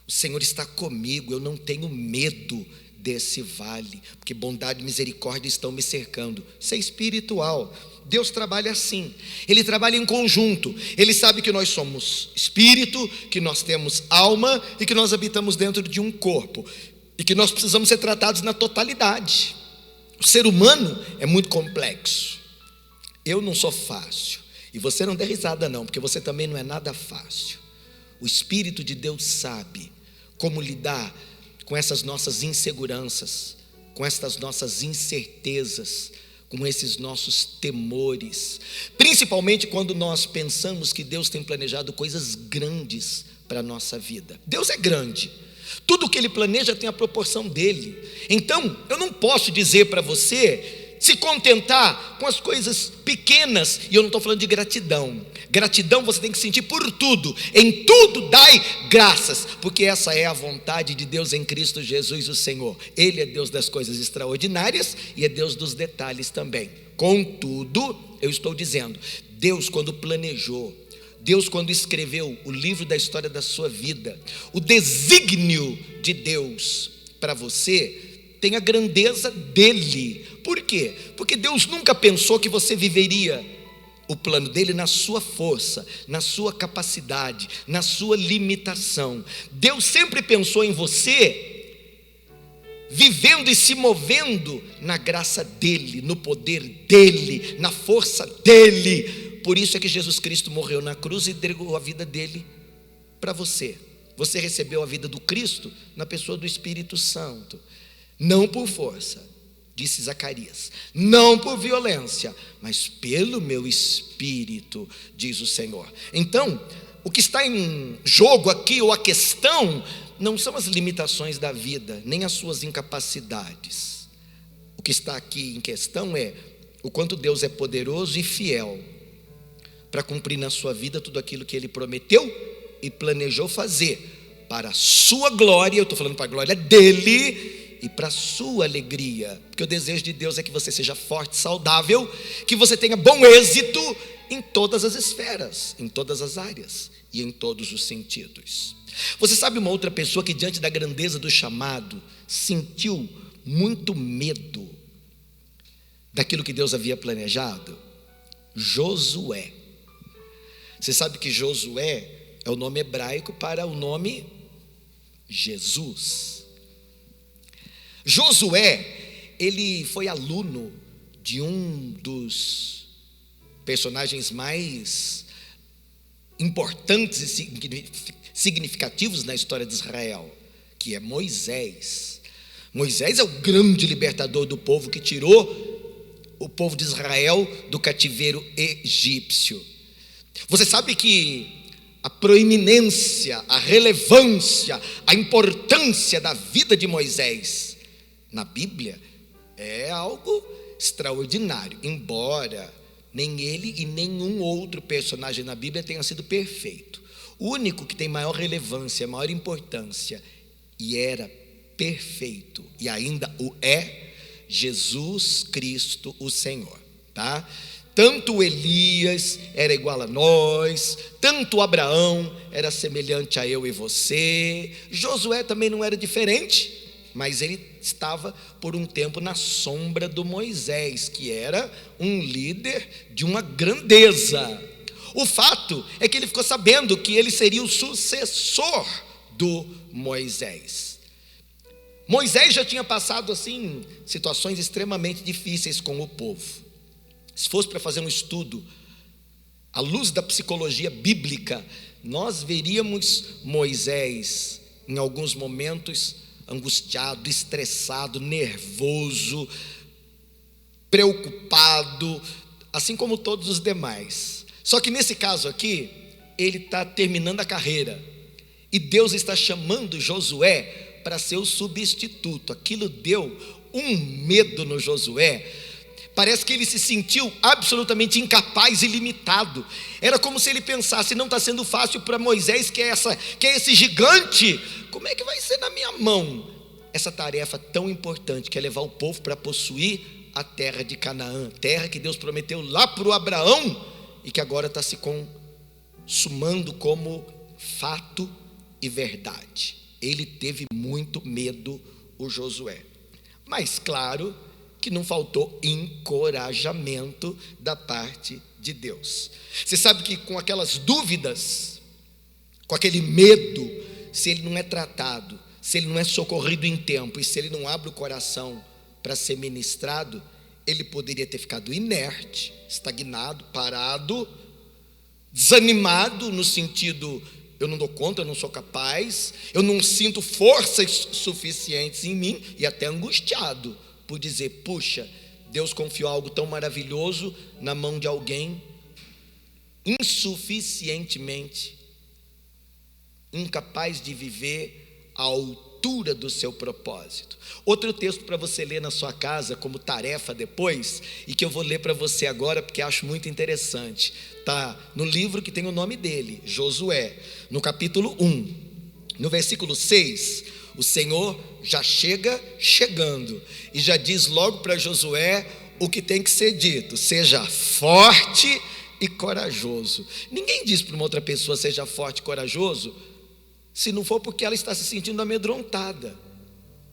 O Senhor está comigo, eu não tenho medo desse vale, porque bondade e misericórdia estão me cercando. Isso é espiritual. Deus trabalha assim, Ele trabalha em conjunto. Ele sabe que nós somos espírito, que nós temos alma e que nós habitamos dentro de um corpo, e que nós precisamos ser tratados na totalidade. O ser humano é muito complexo. Eu não sou fácil, e você não dê risada não, porque você também não é nada fácil. O Espírito de Deus sabe como lidar com essas nossas inseguranças, com essas nossas incertezas, com esses nossos temores, principalmente quando nós pensamos que Deus tem planejado coisas grandes para a nossa vida. Deus é grande, tudo que Ele planeja tem a proporção dEle. Então, eu não posso dizer para você se contentar com as coisas pequenas, e eu não estou falando de gratidão. Gratidão você tem que sentir por tudo, em tudo dai graças, porque essa é a vontade de Deus em Cristo Jesus o Senhor. Ele é Deus das coisas extraordinárias e é Deus dos detalhes também. Contudo, eu estou dizendo, Deus quando planejou, Deus quando escreveu o livro da história da sua vida, o desígnio de Deus para você tem a grandeza dele. Por quê? Porque Deus nunca pensou que você viveria o plano dele na sua força, na sua capacidade, na sua limitação. Deus sempre pensou em você vivendo e se movendo na graça dele, no poder dele, na força dele. Por isso é que Jesus Cristo morreu na cruz e entregou a vida dele para você. Você recebeu a vida do Cristo na pessoa do Espírito Santo, não por força, disse Zacarias, não por violência, mas pelo meu Espírito, diz o Senhor. Então, o que está em jogo aqui, ou a questão, não são as limitações da vida, nem as suas incapacidades. O que está aqui em questão é o quanto Deus é poderoso e fiel para cumprir na sua vida tudo aquilo que Ele prometeu e planejou fazer para a sua glória. Eu estou falando para a glória dEle e para a sua alegria, porque o desejo de Deus é que você seja forte, saudável, que você tenha bom êxito em todas as esferas, em todas as áreas e em todos os sentidos. Você sabe uma outra pessoa que diante da grandeza do chamado sentiu muito medo daquilo que Deus havia planejado? Josué. Você sabe que Josué é o nome hebraico para o nome Jesus. Josué, ele foi aluno de um dos personagens mais importantes e significativos na história de Israel, que é Moisés. Moisés é o grande libertador do povo que tirou o povo de Israel do cativeiro egípcio. Você sabe que a proeminência, a relevância, a importância da vida de Moisés na Bíblia é algo extraordinário, embora Nem ele e nenhum outro personagem na Bíblia tenha sido perfeito. O único que tem maior relevância, maior importância, e era perfeito, e ainda o é, Jesus Cristo, o Senhor, tá? Tanto Elias era igual a nós, tanto Abraão era semelhante a eu e você, Josué também não era diferente, mas ele estava por um tempo na sombra do Moisés, que era um líder de uma grandeza. O fato é que ele ficou sabendo que ele seria o sucessor do Moisés. Moisés já tinha passado assim situações extremamente difíceis com o povo. Se fosse para fazer um estudo à luz da psicologia bíblica, nós veríamos Moisés em alguns momentos angustiado, estressado, nervoso, preocupado, assim como todos os demais. Só que nesse caso aqui, ele está terminando a carreira e Deus está chamando Josué para ser o substituto. Aquilo deu um medo no Josué. Parece que ele se sentiu absolutamente incapaz e limitado. Era como se ele pensasse: não está sendo fácil para Moisés, que é esse gigante, como é que vai ser na minha mão essa tarefa tão importante, que é levar o povo para possuir a terra de Canaã, terra que Deus prometeu lá para o Abraão, e que agora está se consumando como fato e verdade. Ele teve muito medo, o Josué, mas claro que não faltou encorajamento da parte de Deus. Você sabe que com aquelas dúvidas, com aquele medo, se ele não é tratado, se ele não é socorrido em tempo, e se ele não abre o coração para ser ministrado, ele poderia ter ficado inerte, estagnado, parado, desanimado no sentido: eu não dou conta, eu não sou capaz, eu não sinto forças suficientes em mim, e até angustiado por dizer: puxa, Deus confiou algo tão maravilhoso na mão de alguém insuficientemente incapaz de viver à altura do seu propósito. Outro texto para você ler na sua casa como tarefa depois, e que eu vou ler para você agora porque acho muito interessante, está no livro que tem o nome dele, Josué, no capítulo 1, no versículo 6, o Senhor já chegando e já diz logo para Josué o que tem que ser dito: seja forte e corajoso. Ninguém diz para uma outra pessoa seja forte e corajoso se não for porque ela está se sentindo amedrontada,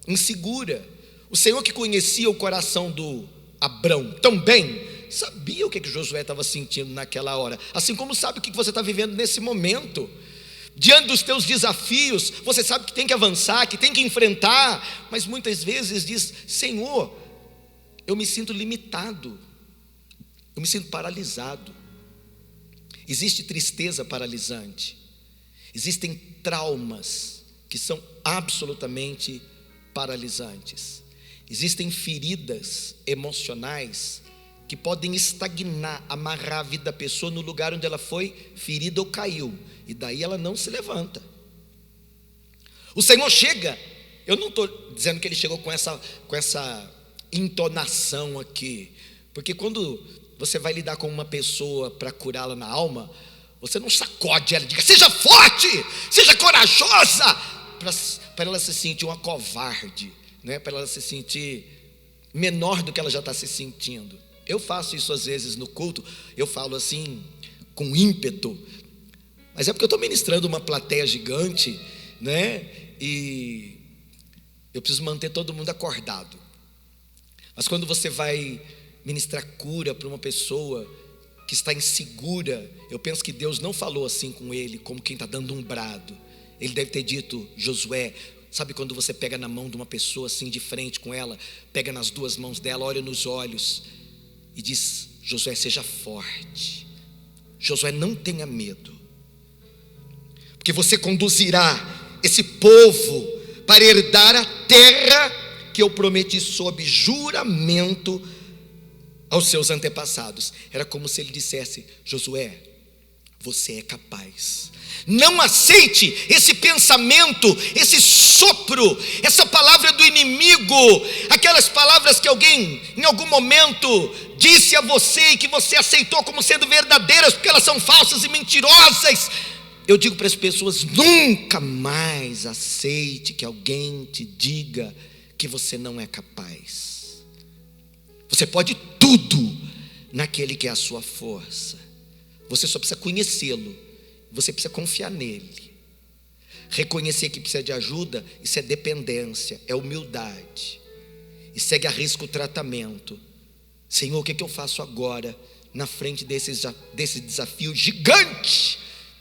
insegura. O Senhor, que conhecia o coração do Abrão tão bem, sabia o que Josué estava sentindo naquela hora, assim como sabe o que você está vivendo nesse momento. Diante dos teus desafios, você sabe que tem que avançar, que tem que enfrentar, mas muitas vezes diz: Senhor, eu me sinto limitado, eu me sinto paralisado. Existe tristeza paralisante, existem traumas que são absolutamente paralisantes, existem feridas emocionais que podem estagnar, amarrar a vida da pessoa no lugar onde ela foi ferida ou caiu, e daí ela não se levanta. O Senhor chega, eu não estou dizendo que Ele chegou com essa entonação aqui, porque quando você vai lidar com uma pessoa para curá-la na alma, você não sacode ela e diga: seja forte, seja corajosa, para ela se sentir uma covarde, né? Para ela se sentir menor do que ela já está se sentindo. Eu faço isso às vezes no culto, eu falo assim com ímpeto, mas é porque eu estou ministrando uma plateia gigante, né? E eu preciso manter todo mundo acordado. Mas quando você vai ministrar cura para uma pessoa que está insegura, eu penso que Deus não falou assim com ele, como quem está dando um brado. Ele deve ter dito: Josué, sabe quando você pega na mão de uma pessoa assim de frente com ela, pega nas duas mãos dela, olha nos olhos e diz: Josué, seja forte, Josué, não tenha medo, porque você conduzirá esse povo para herdar a terra que eu prometi sob juramento aos seus antepassados. Era como se ele dissesse: Josué, Você é capaz. Não aceite esse pensamento, esse sopro, essa palavra do inimigo, aquelas palavras que alguém em algum momento disse a você e que você aceitou como sendo verdadeiras, porque elas são falsas e mentirosas. Eu digo para as pessoas: nunca mais aceite que alguém te diga que você não é capaz. Você pode tudo naquele que é a sua força. Você só precisa conhecê-lo, você precisa confiar nele. Reconhecer que precisa de ajuda, isso é dependência, é humildade. E segue a risco o tratamento. Senhor, o que eu faço agora na frente desse desafio gigante,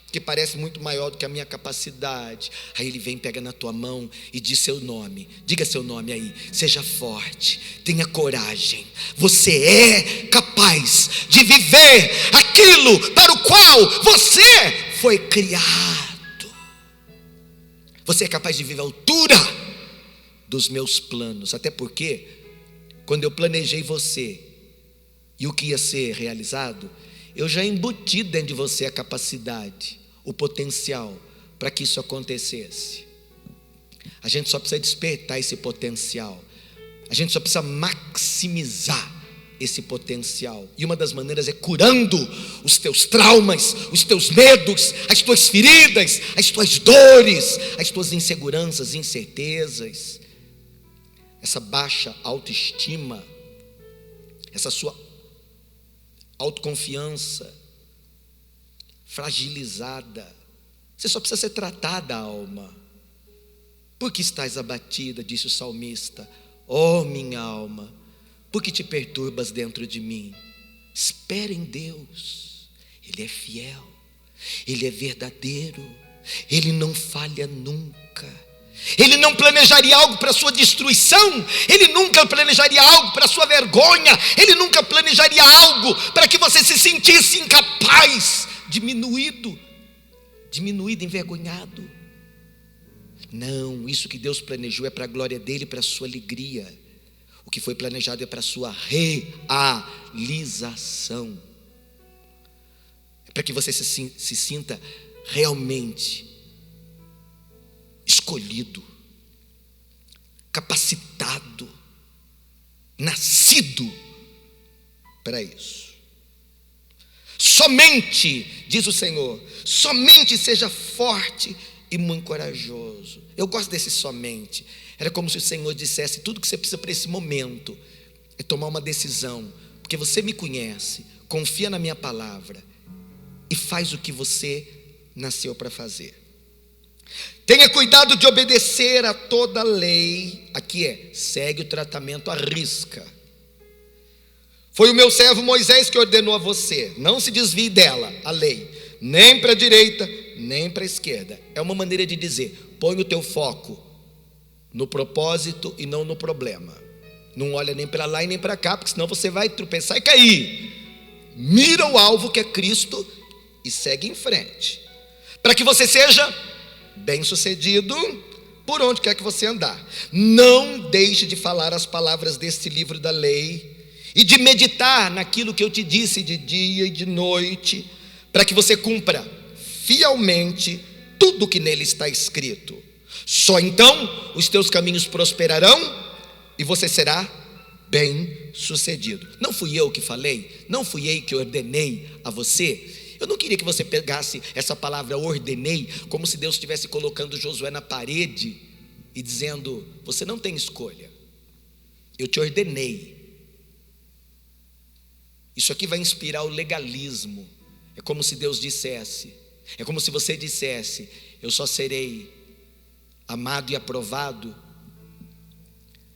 que parece muito maior do que a minha capacidade? Aí ele vem, pega na tua mão e diz seu nome. Diga seu nome aí. Seja forte, tenha coragem. Você é capaz de viver aquilo para o qual você foi criado. Você é capaz de viver a altura dos meus planos. Até porque, quando eu planejei você e o que ia ser realizado, eu já embuti dentro de você a capacidade, o potencial para que isso acontecesse. A gente só precisa despertar esse potencial. A gente só precisa maximizar esse potencial. E uma das maneiras é curando os teus traumas, os teus medos, as tuas feridas, as tuas dores, as tuas inseguranças, incertezas, essa baixa autoestima, essa sua autoconfiança fragilizada. Você só precisa ser tratada, alma. Por que estás abatida? Disse o salmista. Oh, minha alma, por que te perturbas dentro de mim? Espera em Deus. Ele é fiel, Ele é verdadeiro, Ele não falha nunca. Ele não planejaria algo para a sua destruição, Ele nunca planejaria algo para a sua vergonha, Ele nunca planejaria algo para que você se sentisse incapaz, diminuído, envergonhado. Não, isso que Deus planejou é para a glória dEle, para a sua alegria. O que foi planejado é para a sua realização. É para que você se sinta realmente escolhido, capacitado, nascido para isso. Somente, diz o Senhor, somente seja forte e muito corajoso. Eu gosto desse somente. Era como se o Senhor dissesse: tudo que você precisa para esse momento é tomar uma decisão, porque você me conhece, confia na minha palavra e faz o que você nasceu para fazer. Tenha cuidado de obedecer a toda a lei. Aqui segue o tratamento à risca. Foi o meu servo Moisés que ordenou a você: não se desvie dela, a lei, nem para a direita, nem para a esquerda. É uma maneira de dizer: põe o teu foco no propósito e não no problema. Não olha nem para lá e nem para cá, porque senão você vai tropeçar e cair. Mira o alvo, que é Cristo, e segue em frente, para que você seja bem-sucedido por onde quer que você andar. Não deixe de falar as palavras deste livro da lei e de meditar naquilo que eu te disse de dia e de noite, para que você cumpra fielmente tudo o que nele está escrito. Só então os teus caminhos prosperarão e você será bem-sucedido. Não fui eu que falei, não fui eu que ordenei a você. Eu não queria que você pegasse essa palavra ordenei como se Deus estivesse colocando Josué na parede e dizendo: você não tem escolha, eu te ordenei. Isso aqui vai inspirar o legalismo. É como se Deus dissesse, é como se você dissesse: eu só serei amado e aprovado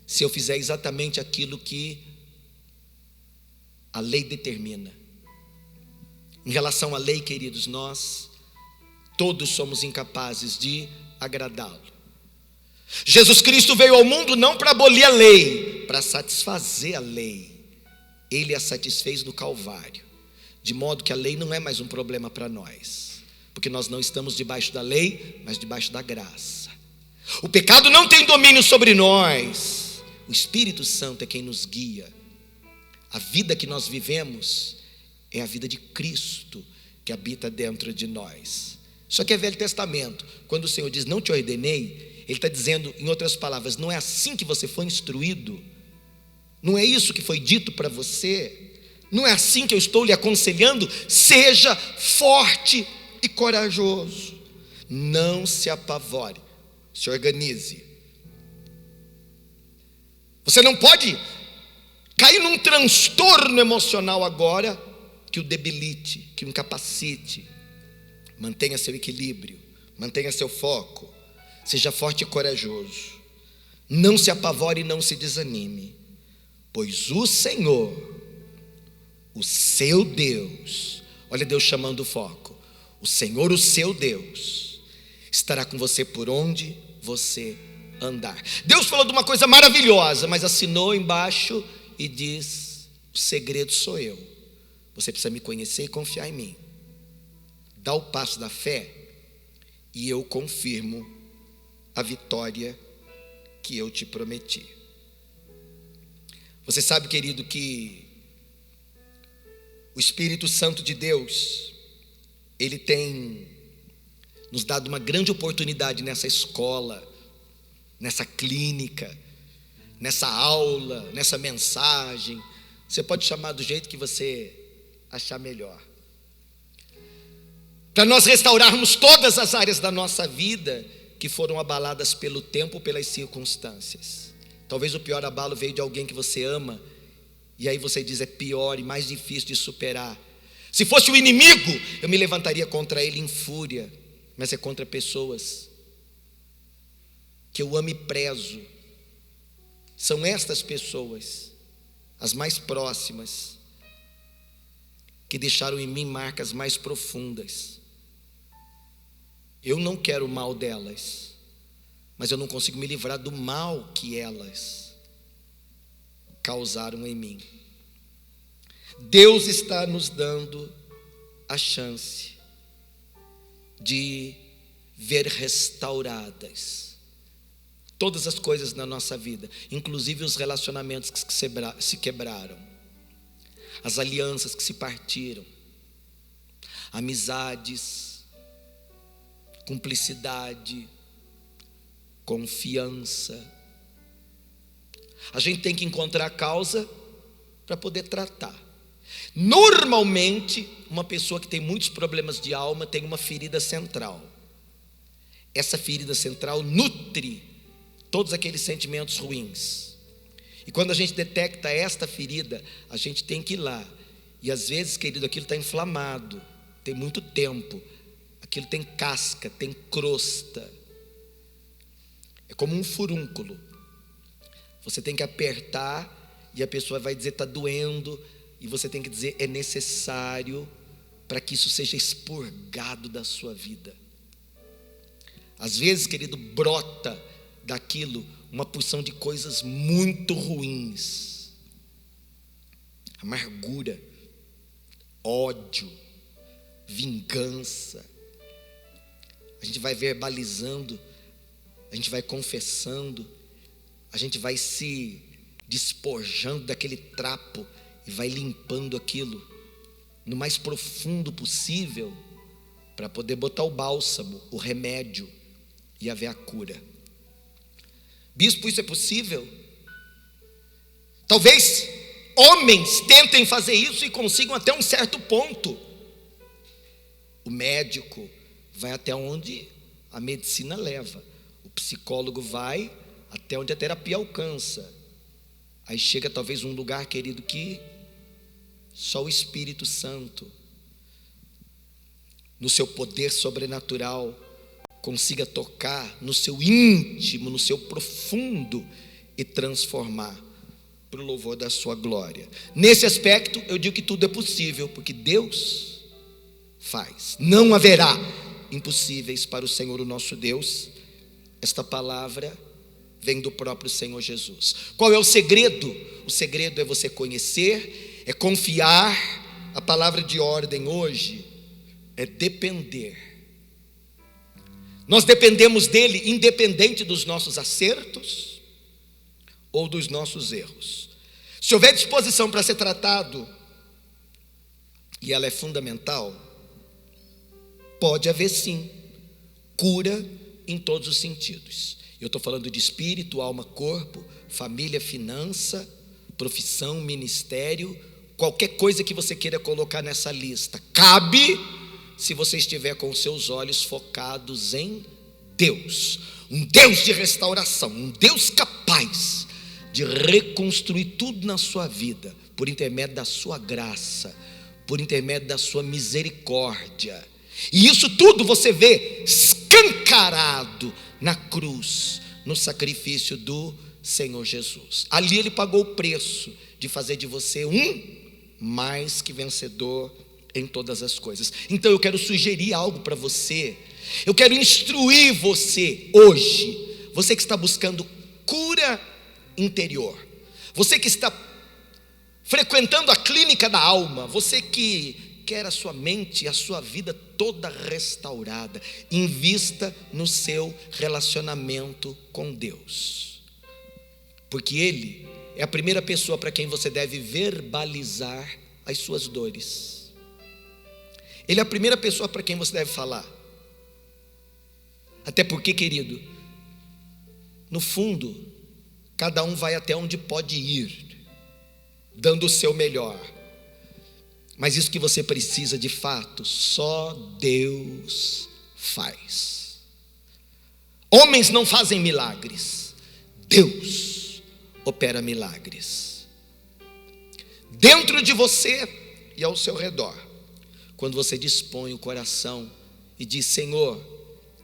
se eu fizer exatamente aquilo que a lei determina. Em relação à lei, queridos, nós todos somos incapazes de agradá-lo. Jesus Cristo veio ao mundo não para abolir a lei, para satisfazer a lei. Ele a satisfez no Calvário, de modo que a lei não é mais um problema para nós, porque nós não estamos debaixo da lei, mas debaixo da graça. O pecado não tem domínio sobre nós, o Espírito Santo é quem nos guia. A vida que nós vivemos é a vida de Cristo, que que habita dentro de nós. Isso aqui é Velho Testamento. Quando o Senhor diz, não te ordenei, Ele está dizendo, em outras palavras, não é assim que você foi instruído, não é isso que foi dito para você, não é assim que eu estou lhe aconselhando. Seja forte e corajoso, não se apavore, se organize. Você não pode cair num transtorno emocional agora que o debilite, que o incapacite. Mantenha seu equilíbrio, mantenha seu foco, seja forte e corajoso, não se apavore e não se desanime, pois o Senhor, o seu Deus, olha Deus chamando o foco, o Senhor, o seu Deus, estará com você por onde você andar. Deus falou de uma coisa maravilhosa, mas assinou embaixo e diz, o segredo sou eu, você precisa me conhecer e confiar em mim. Dá o passo da fé e eu confirmo a vitória que eu te prometi. Você sabe, querido, que o Espírito Santo de Deus, Ele tem nos dado uma grande oportunidade nessa escola, nessa clínica, nessa aula, nessa mensagem. Você pode chamar do jeito que você achar melhor, para nós restaurarmos todas as áreas da nossa vida que foram abaladas pelo tempo, pelas circunstâncias. Talvez o pior abalo veio de alguém que você ama, e aí você diz, é pior e mais difícil de superar. Se fosse o inimigo, eu me levantaria contra ele em fúria, mas é contra pessoas que eu amo e prezo. São estas pessoas, as mais próximas, que deixaram em mim marcas mais profundas. Eu não quero o mal delas, mas eu não consigo me livrar do mal que elas causaram em mim. Deus está nos dando a chance de ver restauradas todas as coisas na nossa vida, inclusive os relacionamentos que se quebraram, as alianças que se partiram, amizades, cumplicidade, confiança. A gente tem que encontrar a causa para poder tratar. Normalmente, uma pessoa que tem muitos problemas de alma tem uma ferida central. Essa ferida central nutre todos aqueles sentimentos ruins. E quando a gente detecta esta ferida, a gente tem que ir lá. E às vezes, querido, aquilo está inflamado, tem muito tempo. Aquilo tem casca, tem crosta. É como um furúnculo. Você tem que apertar e a pessoa vai dizer, está doendo. E você tem que dizer, é necessário para que isso seja expurgado da sua vida. Às vezes, querido, brota daquilo uma porção de coisas muito ruins. Amargura, ódio, vingança. A gente vai verbalizando, a gente vai confessando, a gente vai se despojando daquele trapo e vai limpando aquilo no mais profundo possível para poder botar o bálsamo, o remédio e haver a cura. Bispo, isso é possível? Talvez homens tentem fazer isso e consigam até um certo ponto. O médico vai até onde a medicina leva, o psicólogo vai até onde a terapia alcança. Aí chega talvez um lugar, querido, que só o Espírito Santo, no seu poder sobrenatural, consiga tocar no seu íntimo, no seu profundo e transformar para o louvor da sua glória. Nesse aspecto eu digo que tudo é possível, porque Deus faz. Não haverá impossíveis para o Senhor, o nosso Deus. Esta palavra vem do próprio Senhor Jesus. Qual é o segredo? O segredo é você conhecer, é confiar. A palavra de ordem hoje é depender. Nós dependemos dele independente dos nossos acertos ou dos nossos erros. Se houver disposição para ser tratado, e ela é fundamental, pode haver sim cura em todos os sentidos. Eu estou falando de espírito, alma, corpo, família, finança, profissão, ministério, qualquer coisa que você queira colocar nessa lista, cabe se você estiver com os seus olhos focados em Deus, um Deus de restauração, um Deus capaz de reconstruir tudo na sua vida, por intermédio da sua graça, por intermédio da sua misericórdia. E isso tudo você vê escancarado na cruz, no sacrifício do Senhor Jesus. Ali Ele pagou o preço de fazer de você um mais que vencedor em todas as coisas. Então eu quero sugerir algo para você. Eu quero instruir você hoje, você que está buscando cura interior, você que está frequentando a clínica da alma, você que quer a sua mente, a sua vida toda restaurada, invista no seu relacionamento com Deus, porque Ele é a primeira pessoa para quem você deve verbalizar as suas dores. Ele é a primeira pessoa para quem você deve falar. Até porque, querido, no fundo, cada um vai até onde pode ir, dando o seu melhor. Mas isso que você precisa de fato, só Deus faz. Homens não fazem milagres, Deus opera milagres. Dentro de você e ao seu redor, quando você dispõe o coração e diz: Senhor,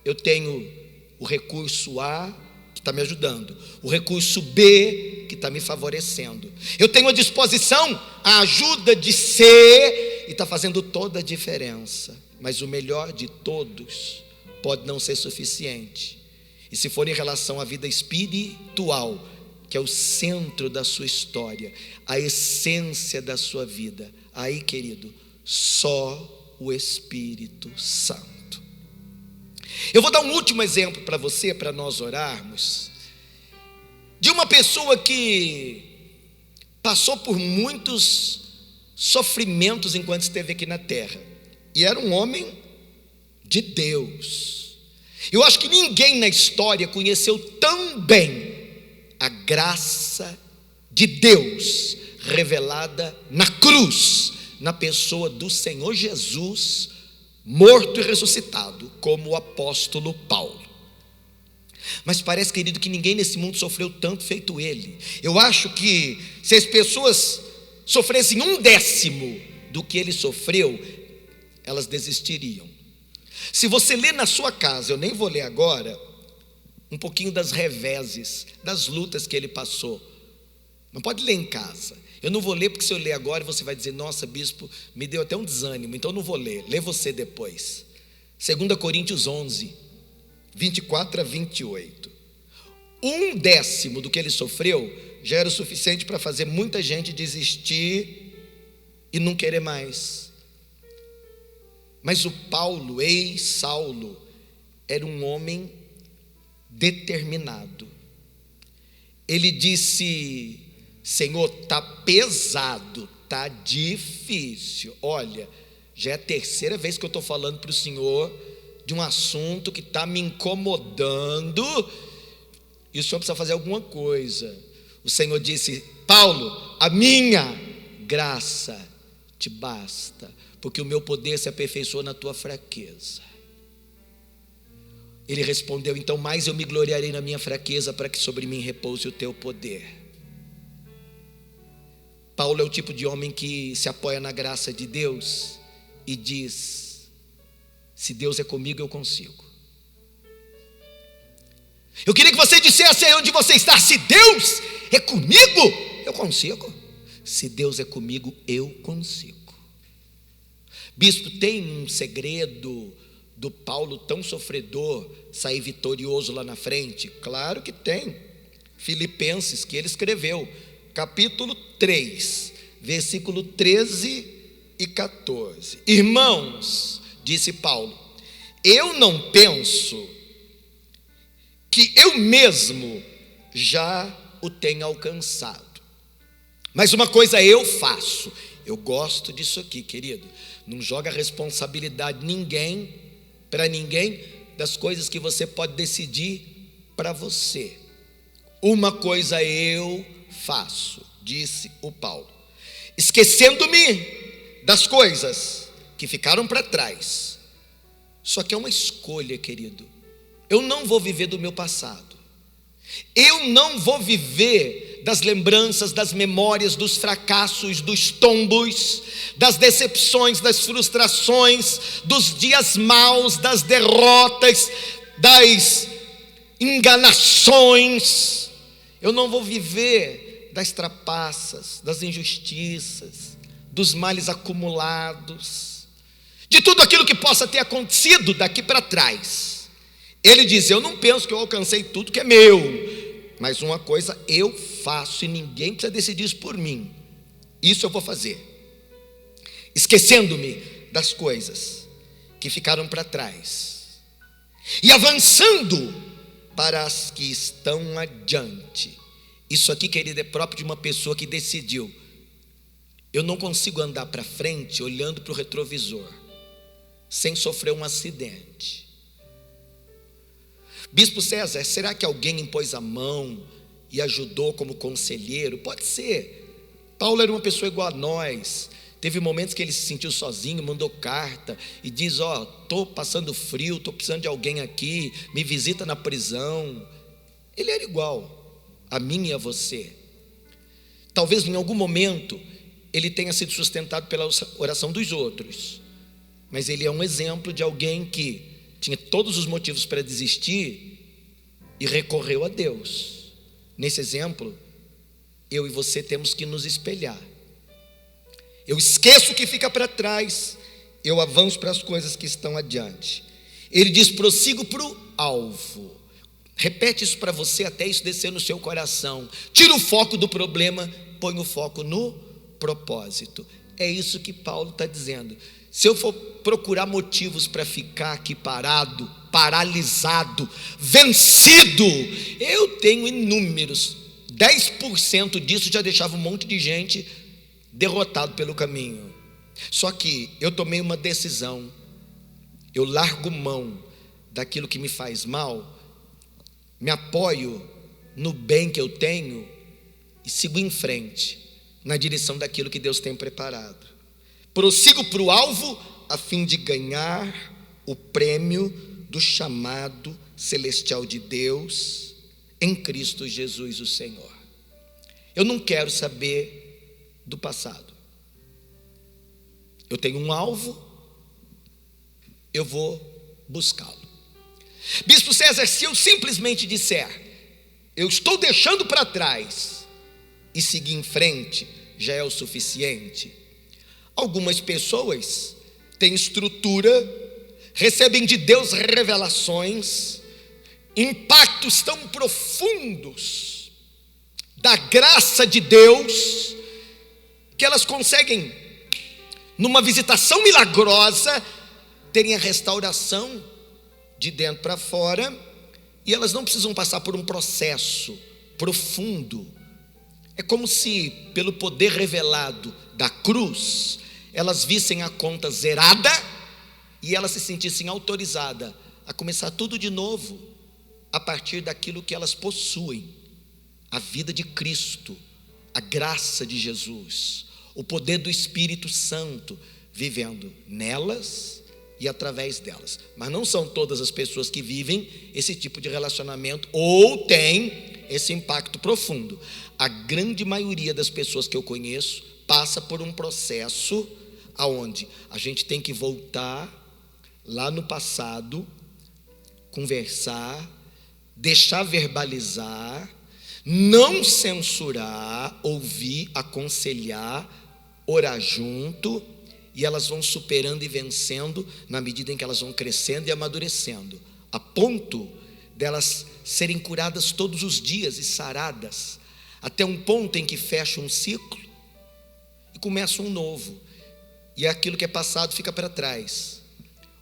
eu tenho o recurso A que está me ajudando, o recurso B que está me favorecendo, eu tenho à disposição a ajuda de C e está fazendo toda a diferença, mas o melhor de todos pode não ser suficiente. E se for em relação à vida espiritual, que é o centro da sua história, a essência da sua vida, aí, querido, só o Espírito Santo. Eu vou dar um último exemplo para você, para nós orarmos, de uma pessoa que passou por muitos sofrimentos enquanto esteve aqui na terra, e era um homem de Deus. Eu acho que ninguém na história conheceu tão bem a graça de Deus revelada na cruz, na pessoa do Senhor Jesus, morto e ressuscitado, como o apóstolo Paulo. Mas parece, querido, que ninguém nesse mundo sofreu tanto feito ele. Eu acho que se as pessoas sofressem 1/10 do que ele sofreu, elas desistiriam. Se você ler na sua casa, eu nem vou ler agora, um pouquinho das reveses, das lutas que ele passou, não pode ler em casa. Eu não vou ler, porque se eu ler agora você vai dizer: nossa, bispo, me deu até um desânimo, então eu não vou ler. Lê você depois. 2 Coríntios 11, 24 a 28. 1/10 do que ele sofreu já era o suficiente para fazer muita gente desistir e não querer mais. Mas o Paulo, ex-Saulo, era um homem determinado. Ele disse: Senhor, está pesado, está difícil. Olha, já é a terceira vez que eu estou falando para o Senhor de um assunto que está me incomodando, e o Senhor precisa fazer alguma coisa. O Senhor disse: Paulo, a minha graça te basta, porque o meu poder se aperfeiçoa na tua fraqueza. Ele respondeu: então mais eu me gloriarei na minha fraqueza, para que sobre mim repouse o teu poder. Paulo é o tipo de homem que se apoia na graça de Deus e diz: se Deus é comigo, eu consigo. Eu queria que você dissesse aí onde você está: se Deus é comigo, eu consigo. Se Deus é comigo, eu consigo. Bispo, tem um segredo do Paulo tão sofredor sair vitorioso lá na frente? Claro que tem. Filipenses, que ele escreveu, capítulo 3, versículo 13 e 14. Irmãos, disse Paulo, eu não penso que eu mesmo já o tenha alcançado, mas uma coisa eu faço. Eu gosto disso aqui, querido. Não joga a responsabilidade de ninguém para ninguém das coisas que você pode decidir para você. Uma coisa eu faço, disse o Paulo, esquecendo-me das coisas que ficaram para trás. Só que é uma escolha, querido. Eu não vou viver do meu passado. Eu não vou viver das lembranças, das memórias, dos fracassos, dos tombos, das decepções, das frustrações, dos dias maus, das derrotas, das enganações. Eu não vou viver das trapaças, das injustiças, dos males acumulados, de tudo aquilo que possa ter acontecido daqui para trás. Ele diz: eu não penso que eu alcancei tudo que é meu, mas uma coisa eu faço e ninguém precisa decidir isso por mim. Isso eu vou fazer, esquecendo-me das coisas que ficaram para trás e avançando para as que estão adiante. Isso aqui, querido, é próprio de uma pessoa que decidiu: eu não consigo andar para frente olhando para o retrovisor sem sofrer um acidente. Bispo César, será que alguém impôs a mão e ajudou como conselheiro? Pode ser. Paulo era uma pessoa igual a nós. Teve momentos que ele se sentiu sozinho, mandou carta e diz: estou passando frio, estou precisando de alguém aqui, me visita na prisão. Ele era igual a mim e a você. Talvez em algum momento ele tenha sido sustentado pela oração dos outros, mas ele é um exemplo de alguém que tinha todos os motivos para desistir e recorreu a Deus. Nesse exemplo, eu e você temos que nos espelhar. Eu esqueço o que fica para trás, eu avanço para as coisas que estão adiante. Ele diz: prossigo para o alvo. Repete isso para você até isso descer no seu coração. Tira o foco do problema, põe o foco no propósito. É isso que Paulo está dizendo. Se eu for procurar motivos para ficar aqui parado, paralisado, vencido, eu tenho inúmeros. 10% disso já deixava um monte de gente derrotado pelo caminho. Só que eu tomei uma decisão. Eu largo mão daquilo que me faz mal, me apoio no bem que eu tenho e sigo em frente, na direção daquilo que Deus tem preparado. Prossigo para o alvo a fim de ganhar o prêmio do chamado celestial de Deus em Cristo Jesus, o Senhor. Eu não quero saber do passado. Eu tenho um alvo, eu vou buscá-lo. Bispo César, se eu simplesmente disser: eu estou deixando para trás e seguir em frente, já é o suficiente? Algumas pessoas têm estrutura, recebem de Deus revelações, impactos tão profundos da graça de Deus, que elas conseguem, numa visitação milagrosa, terem a restauração de dentro para fora, e elas não precisam passar por um processo profundo. É como se, pelo poder revelado da cruz, elas vissem a conta zerada e elas se sentissem autorizadas a começar tudo de novo, a partir daquilo que elas possuem: a vida de Cristo, a graça de Jesus, o poder do Espírito Santo vivendo nelas e através delas. Mas não são todas as pessoas que vivem esse tipo de relacionamento ou têm esse impacto profundo. A grande maioria das pessoas que eu conheço passa por um processo aonde a gente tem que voltar lá no passado, conversar, deixar verbalizar, não censurar, ouvir, aconselhar, orar junto, e elas vão superando e vencendo na medida em que elas vão crescendo e amadurecendo, a ponto delas serem curadas todos os dias e saradas, até um ponto em que fecha um ciclo e começa um novo, e aquilo que é passado fica para trás.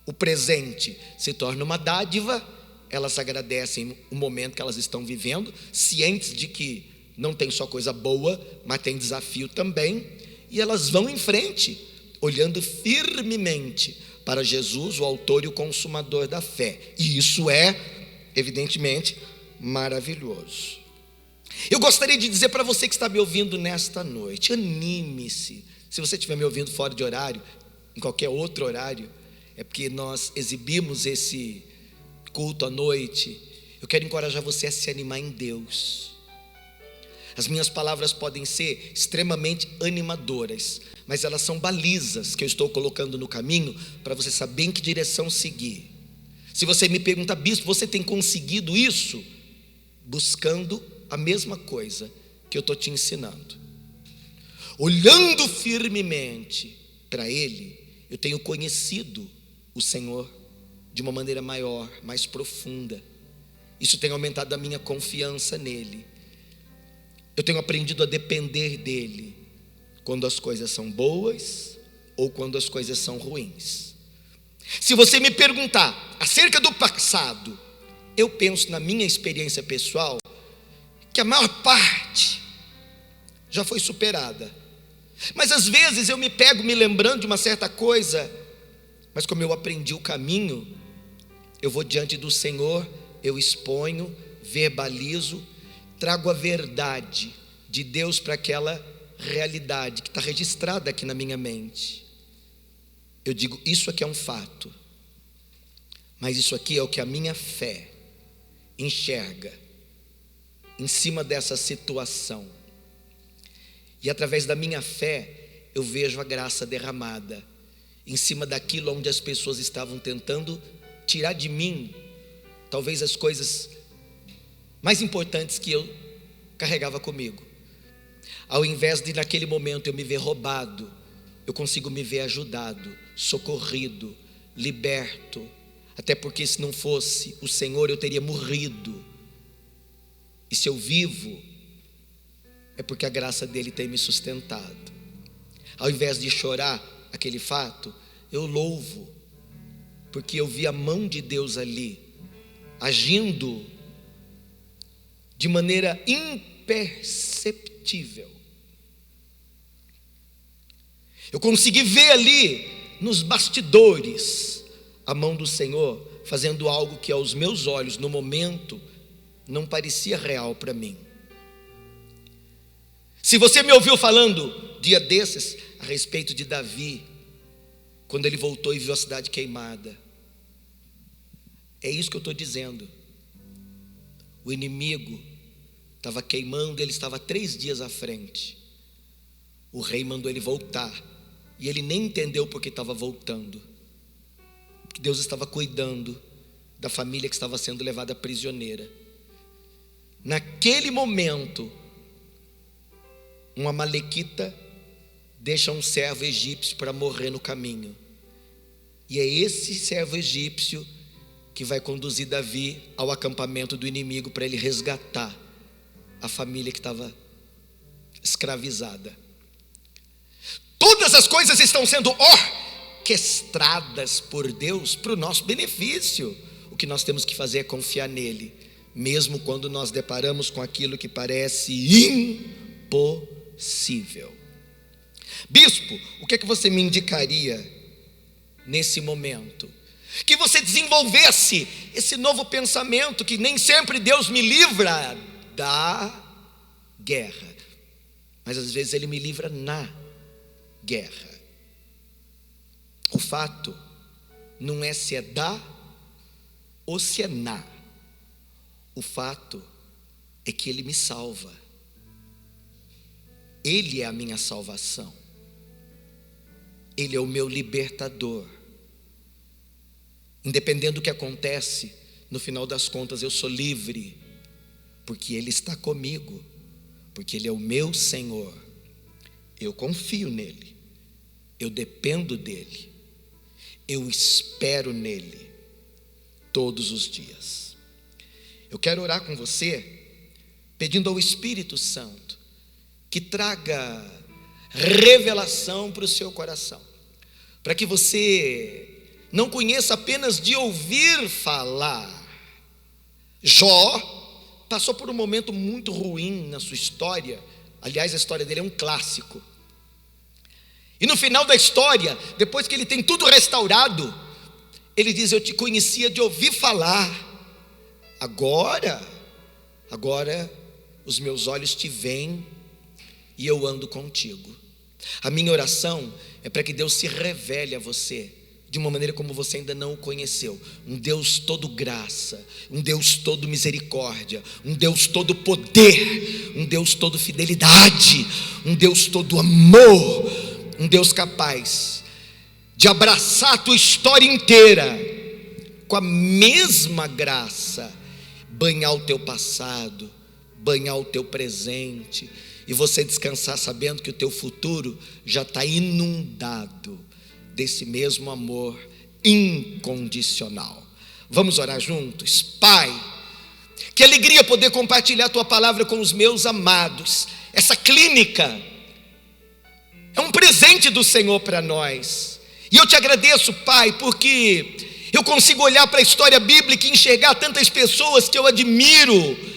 O presente se torna uma dádiva, elas agradecem o momento que elas estão vivendo, cientes de que não tem só coisa boa, mas tem desafio também, e elas vão em frente, olhando firmemente para Jesus, o autor e o consumador da fé. E isso é, evidentemente, maravilhoso. Eu gostaria de dizer para você que está me ouvindo nesta noite: anime-se. Se você estiver me ouvindo fora de horário, em qualquer outro horário, é porque nós exibimos esse culto à noite. Eu quero encorajar você a se animar em Deus. As minhas palavras podem ser extremamente animadoras, mas elas são balizas que eu estou colocando no caminho para você saber em que direção seguir. Se você me pergunta: bispo, você tem conseguido isso? Buscando a mesma coisa que eu estou te ensinando, olhando firmemente para Ele, eu tenho conhecido o Senhor de uma maneira maior, mais profunda. Isso tem aumentado a minha confiança nele. Eu tenho aprendido a depender dele quando as coisas são boas ou quando as coisas são ruins. Se você me perguntar acerca do passado, eu penso, na minha experiência pessoal, que a maior parte já foi superada. Mas às vezes eu me pego me lembrando de uma certa coisa, mas como eu aprendi o caminho, eu vou diante do Senhor, eu exponho, verbalizo, trago a verdade de Deus para aquela realidade que está registrada aqui na minha mente. Eu digo: isso aqui é um fato, mas isso aqui é o que a minha fé enxerga em cima dessa situação. E através da minha fé eu vejo a graça derramada em cima daquilo onde as pessoas estavam tentando tirar de mim talvez as coisas mais importantes que eu carregava comigo. Ao invés de naquele momento eu me ver roubado, eu consigo me ver ajudado, socorrido, liberto. Até porque se não fosse o Senhor eu teria morrido. E se eu vivo, é porque a graça dele tem me sustentado. Ao invés de chorar aquele fato, eu louvo, porque eu vi a mão de Deus ali, agindo de maneira imperceptível. Eu consegui ver ali, nos bastidores, a mão do Senhor fazendo algo que aos meus olhos, no momento, não parecia real para mim. Se você me ouviu falando dia desses a respeito de Davi, quando ele voltou e viu a cidade queimada, é isso que eu estou dizendo. O inimigo estava queimando, ele estava 3 dias à frente. O rei mandou ele voltar, e ele nem entendeu porque estava voltando, que Deus estava cuidando da família que estava sendo levada prisioneira. Naquele momento, um amalequita deixa um servo egípcio para morrer no caminho, e é esse servo egípcio que vai conduzir Davi ao acampamento do inimigo para ele resgatar a família que estava escravizada. Todas as coisas estão sendo orquestradas por Deus para o nosso benefício. O que nós temos que fazer é confiar nele, mesmo quando nós deparamos com aquilo que parece impossível. Bispo, o que é que você me indicaria nesse momento? Que você desenvolvesse esse novo pensamento, que nem sempre Deus me livra da guerra, mas às vezes Ele me livra na guerra. O fato não é se é da ou se é na. O fato é que Ele me salva. Ele é a minha salvação. Ele é o meu libertador. Independente do que acontece, no final das contas eu sou livre, porque Ele está comigo, porque Ele é o meu Senhor. Eu confio nele, eu dependo dele, eu espero nele todos os dias. Eu quero orar com você, pedindo ao Espírito Santo que traga revelação para o seu coração, para que você não conheça apenas de ouvir falar. Jó passou por um momento muito ruim na sua história. Aliás, a história dele é um clássico. E no final da história, depois que ele tem tudo restaurado, ele diz: eu te conhecia de ouvir falar, agora os meus olhos te veem e eu ando contigo. A minha oração é para que Deus se revele a você de uma maneira como você ainda não o conheceu. Um Deus todo graça, um Deus todo misericórdia, um Deus todo poder, um Deus todo fidelidade, um Deus todo amor, um Deus capaz de abraçar a tua história inteira com a mesma graça, banhar o teu passado, banhar o teu presente, e você descansar sabendo que o teu futuro já está inundado desse mesmo amor incondicional. Vamos orar juntos? Pai, que alegria poder compartilhar a tua palavra com os meus amados. Essa clínica é um presente do Senhor para nós, e eu te agradeço, Pai, porque eu consigo olhar para a história bíblica e enxergar tantas pessoas que eu admiro,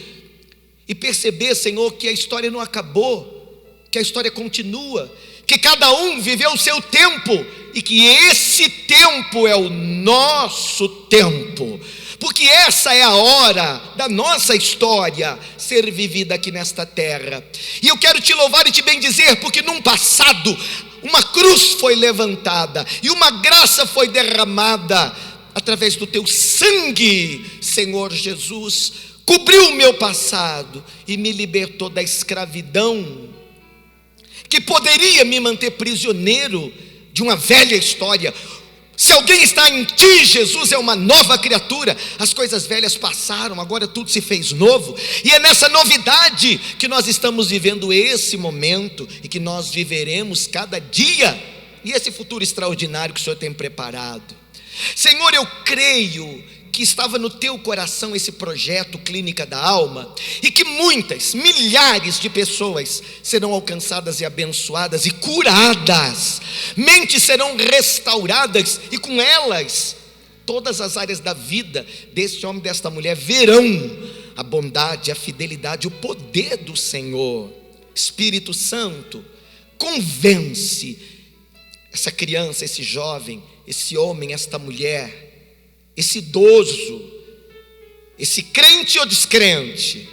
e perceber, Senhor, que a história não acabou, que a história continua, que cada um viveu o seu tempo, e que esse tempo é o nosso tempo, porque essa é a hora da nossa história ser vivida aqui nesta terra. E eu quero te louvar e te bendizer, porque num passado uma cruz foi levantada e uma graça foi derramada através do teu sangue, Senhor Jesus, cobriu o meu passado e me libertou da escravidão que poderia me manter prisioneiro de uma velha história. Se alguém está em ti, Jesus é uma nova criatura, as coisas velhas passaram, agora tudo se fez novo, e é nessa novidade que nós estamos vivendo esse momento, e que nós viveremos cada dia, e esse futuro extraordinário que o Senhor tem preparado. Senhor, eu creio que estava no teu coração esse projeto Clínica da Alma, e que muitas, milhares de pessoas serão alcançadas e abençoadas e curadas, mentes serão restauradas, e com elas todas as áreas da vida deste homem, desta mulher verão a bondade, a fidelidade, o poder do Senhor. Espírito Santo, convence essa criança, esse jovem, esse homem, esta mulher, esse idoso, esse crente ou descrente,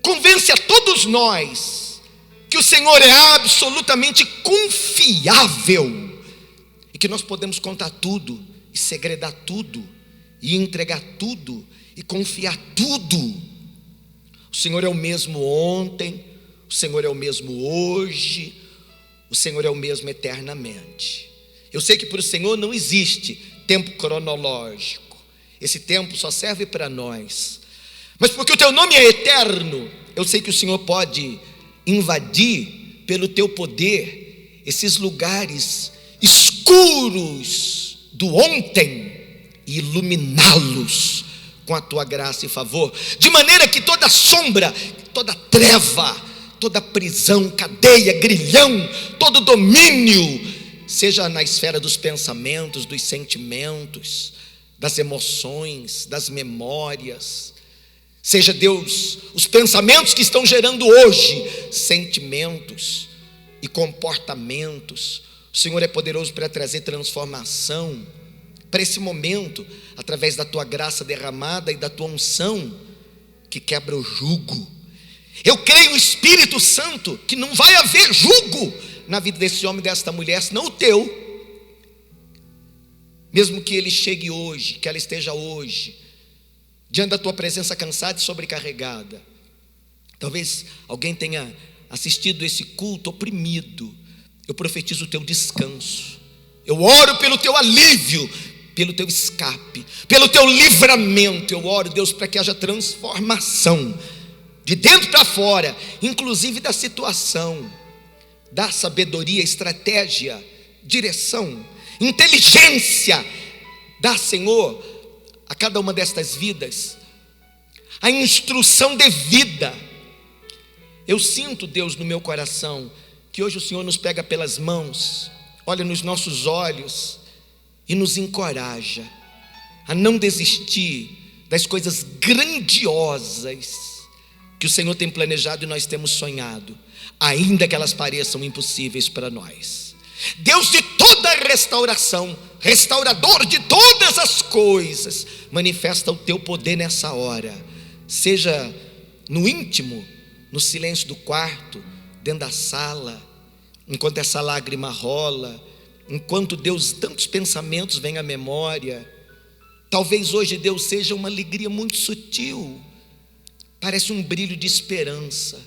convence a todos nós que o Senhor é absolutamente confiável, e que nós podemos contar tudo, e segredar tudo, e entregar tudo, e confiar tudo. O Senhor é o mesmo ontem, o Senhor é o mesmo hoje, o Senhor é o mesmo eternamente. Eu sei que para o Senhor não existe tempo cronológico, esse tempo só serve para nós, mas porque o teu nome é eterno, eu sei que o Senhor pode invadir pelo teu poder esses lugares escuros do ontem e iluminá-los com a tua graça e favor, de maneira que toda sombra, toda treva, toda prisão, cadeia, grilhão, todo domínio, seja na esfera dos pensamentos, dos sentimentos, das emoções, das memórias, seja, Deus, os pensamentos que estão gerando hoje sentimentos e comportamentos. O Senhor é poderoso para trazer transformação para esse momento, através da tua graça derramada e da tua unção que quebra o jugo. Eu creio, Espírito Santo, que não vai haver jugo na vida desse homem, desta mulher, senão o teu. Mesmo que ele chegue hoje, que ela esteja hoje diante da tua presença cansada e sobrecarregada, talvez alguém tenha assistido esse culto oprimido, eu profetizo o teu descanso, eu oro pelo teu alívio, pelo teu escape, pelo teu livramento. Eu oro, Deus, para que haja transformação de dentro para fora, inclusive da situação. Dá sabedoria, estratégia, direção, inteligência. Dá, Senhor, a cada uma destas vidas a instrução devida. Eu sinto, Deus, no meu coração, que hoje o Senhor nos pega pelas mãos, olha nos nossos olhos e nos encoraja a não desistir das coisas grandiosas que o Senhor tem planejado e nós temos sonhado, ainda que elas pareçam impossíveis para nós. Deus de toda restauração, restaurador de todas as coisas, manifesta o teu poder nessa hora, seja no íntimo, no silêncio do quarto, dentro da sala, enquanto essa lágrima rola, enquanto Deus, tantos pensamentos vêm à memória. Talvez hoje Deus seja uma alegria muito sutil, parece um brilho de esperança,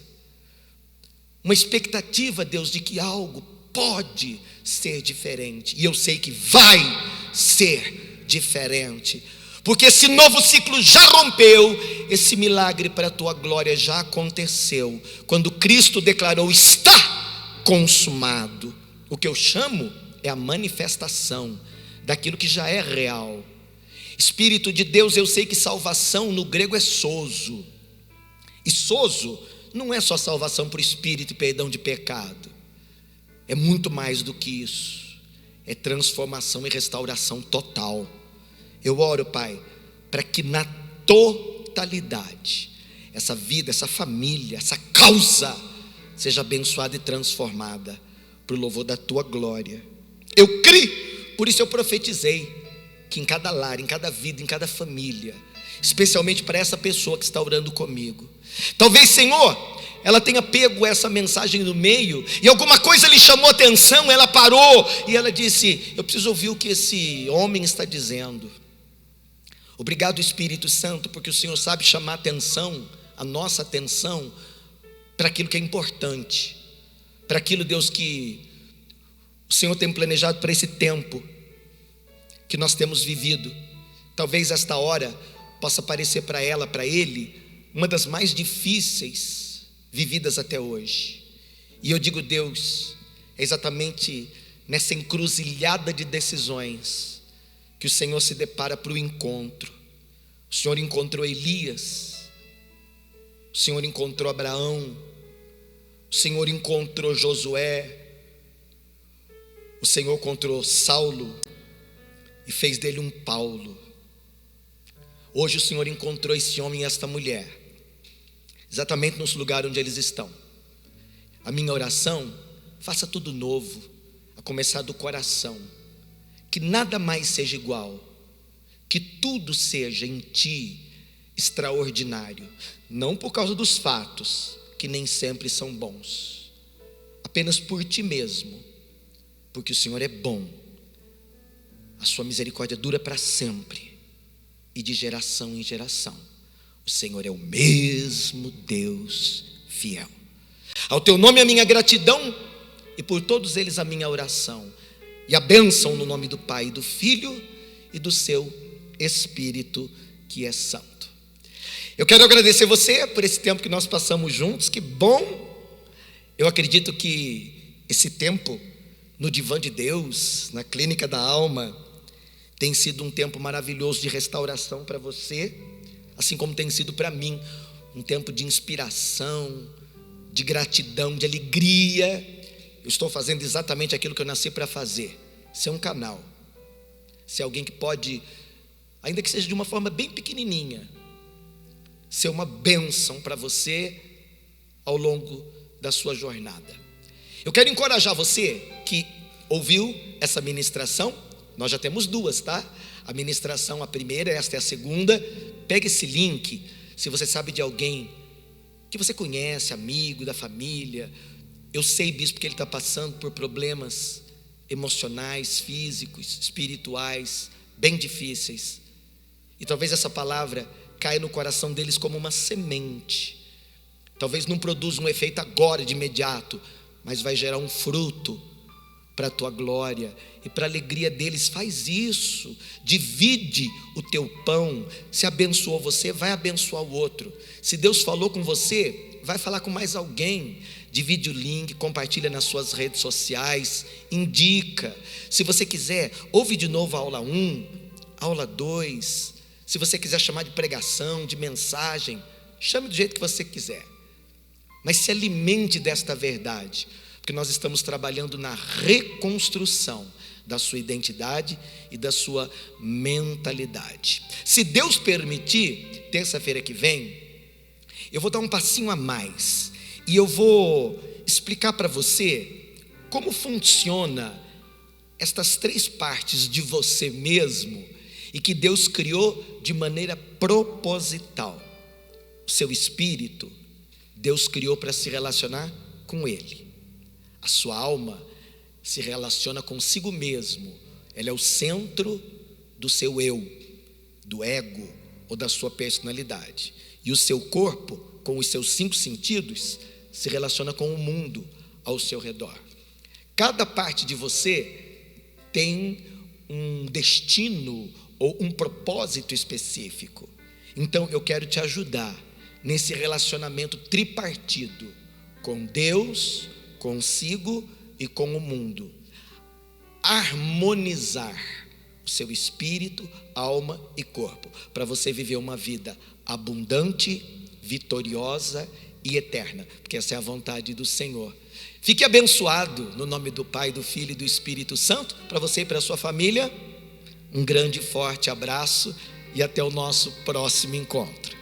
uma expectativa, Deus, de que algo pode ser diferente, e eu sei que vai ser diferente, porque esse novo ciclo já rompeu, esse milagre para a tua glória já aconteceu, quando Cristo declarou: está consumado. O que eu chamo é a manifestação daquilo que já é real. Espírito de Deus, eu sei que salvação no grego é sozo, e sozo não é só salvação por espírito e perdão de pecado, é muito mais do que isso, é transformação e restauração total. Eu oro, Pai, para que na totalidade essa vida, essa família, essa causa seja abençoada e transformada para o louvor da tua glória. Eu criei, por isso eu profetizei que em cada lar, em cada vida, em cada família, especialmente para essa pessoa que está orando comigo, talvez, Senhor, ela tenha pego essa mensagem no meio e alguma coisa lhe chamou a atenção, ela parou e ela disse: eu preciso ouvir o que esse homem está dizendo. Obrigado, Espírito Santo, porque o Senhor sabe chamar a atenção, a nossa atenção, para aquilo que é importante, para aquilo, Deus, que o Senhor tem planejado para esse tempo que nós temos vivido. Talvez esta hora possa parecer para ela, para ele, uma das mais difíceis vividas até hoje. E eu digo, Deus, é exatamente nessa encruzilhada de decisões que o Senhor se depara para o encontro. O Senhor encontrou Elias, o Senhor encontrou Abraão, o Senhor encontrou Josué, o Senhor encontrou Saulo e fez dele um Paulo. Hoje o Senhor encontrou esse homem e esta mulher, exatamente nos lugares onde eles estão. A minha oração: faça tudo novo, a começar do coração, que nada mais seja igual, que tudo seja em ti extraordinário, não por causa dos fatos, que nem sempre são bons, apenas por ti mesmo, porque o Senhor é bom, a sua misericórdia dura para sempre, e de geração em geração, o Senhor é o mesmo Deus fiel. Ao teu nome a minha gratidão, e por todos eles a minha oração, e a bênção no nome do Pai, do Filho e do seu Espírito, que é santo. Eu quero agradecer você por esse tempo que nós passamos juntos, que bom. Eu acredito que esse tempo no divã de Deus, na clínica da alma, tem sido um tempo maravilhoso de restauração para você, assim como tem sido para mim, um tempo de inspiração, de gratidão, de alegria. Eu estou fazendo exatamente aquilo que eu nasci para fazer, ser um canal, ser alguém que pode, ainda que seja de uma forma bem pequenininha, ser uma bênção para você ao longo da sua jornada. Eu quero encorajar você que ouviu essa ministração. Nós já temos duas, tá? A ministração, a primeira, esta é a segunda. Pega esse link, se você sabe de alguém que você conhece, amigo da família. Eu sei, bispo, que ele está passando por problemas emocionais, físicos, espirituais, bem difíceis. E talvez essa palavra caia no coração deles como uma semente. Talvez não produza um efeito agora, de imediato, mas vai gerar um fruto para a tua glória e para a alegria deles. Faz isso, divide o teu pão. Se abençoou você, vai abençoar o outro. Se Deus falou com você, vai falar com mais alguém. Divide o link, compartilha nas suas redes sociais, indica. Se você quiser, ouve de novo a aula 1, aula 2. Se você quiser chamar de pregação, de mensagem, chame do jeito que você quiser. Mas se alimente desta verdade, porque nós estamos trabalhando na reconstrução da sua identidade e da sua mentalidade. Se Deus permitir, terça-feira que vem, Eu vou dar um passinho a mais e eu vou explicar para você como funciona estas 3 partes de você mesmo e que Deus criou de maneira proposital. O seu espírito, Deus criou para se relacionar com Ele. A sua alma se relaciona consigo mesmo. Ela é o centro do seu eu, do ego ou da sua personalidade. E o seu corpo, com os seus 5 sentidos, se relaciona com o mundo ao seu redor. Cada parte de você tem um destino ou um propósito específico. Então eu quero te ajudar nesse relacionamento tripartido com Deus, consigo e com o mundo. Harmonizar o seu espírito, alma e corpo, para você viver uma vida abundante, vitoriosa e eterna, porque essa é a vontade do Senhor. Fique abençoado no nome do Pai, do Filho e do Espírito Santo, para você e para a sua família. Um grande e forte abraço e até o nosso próximo encontro.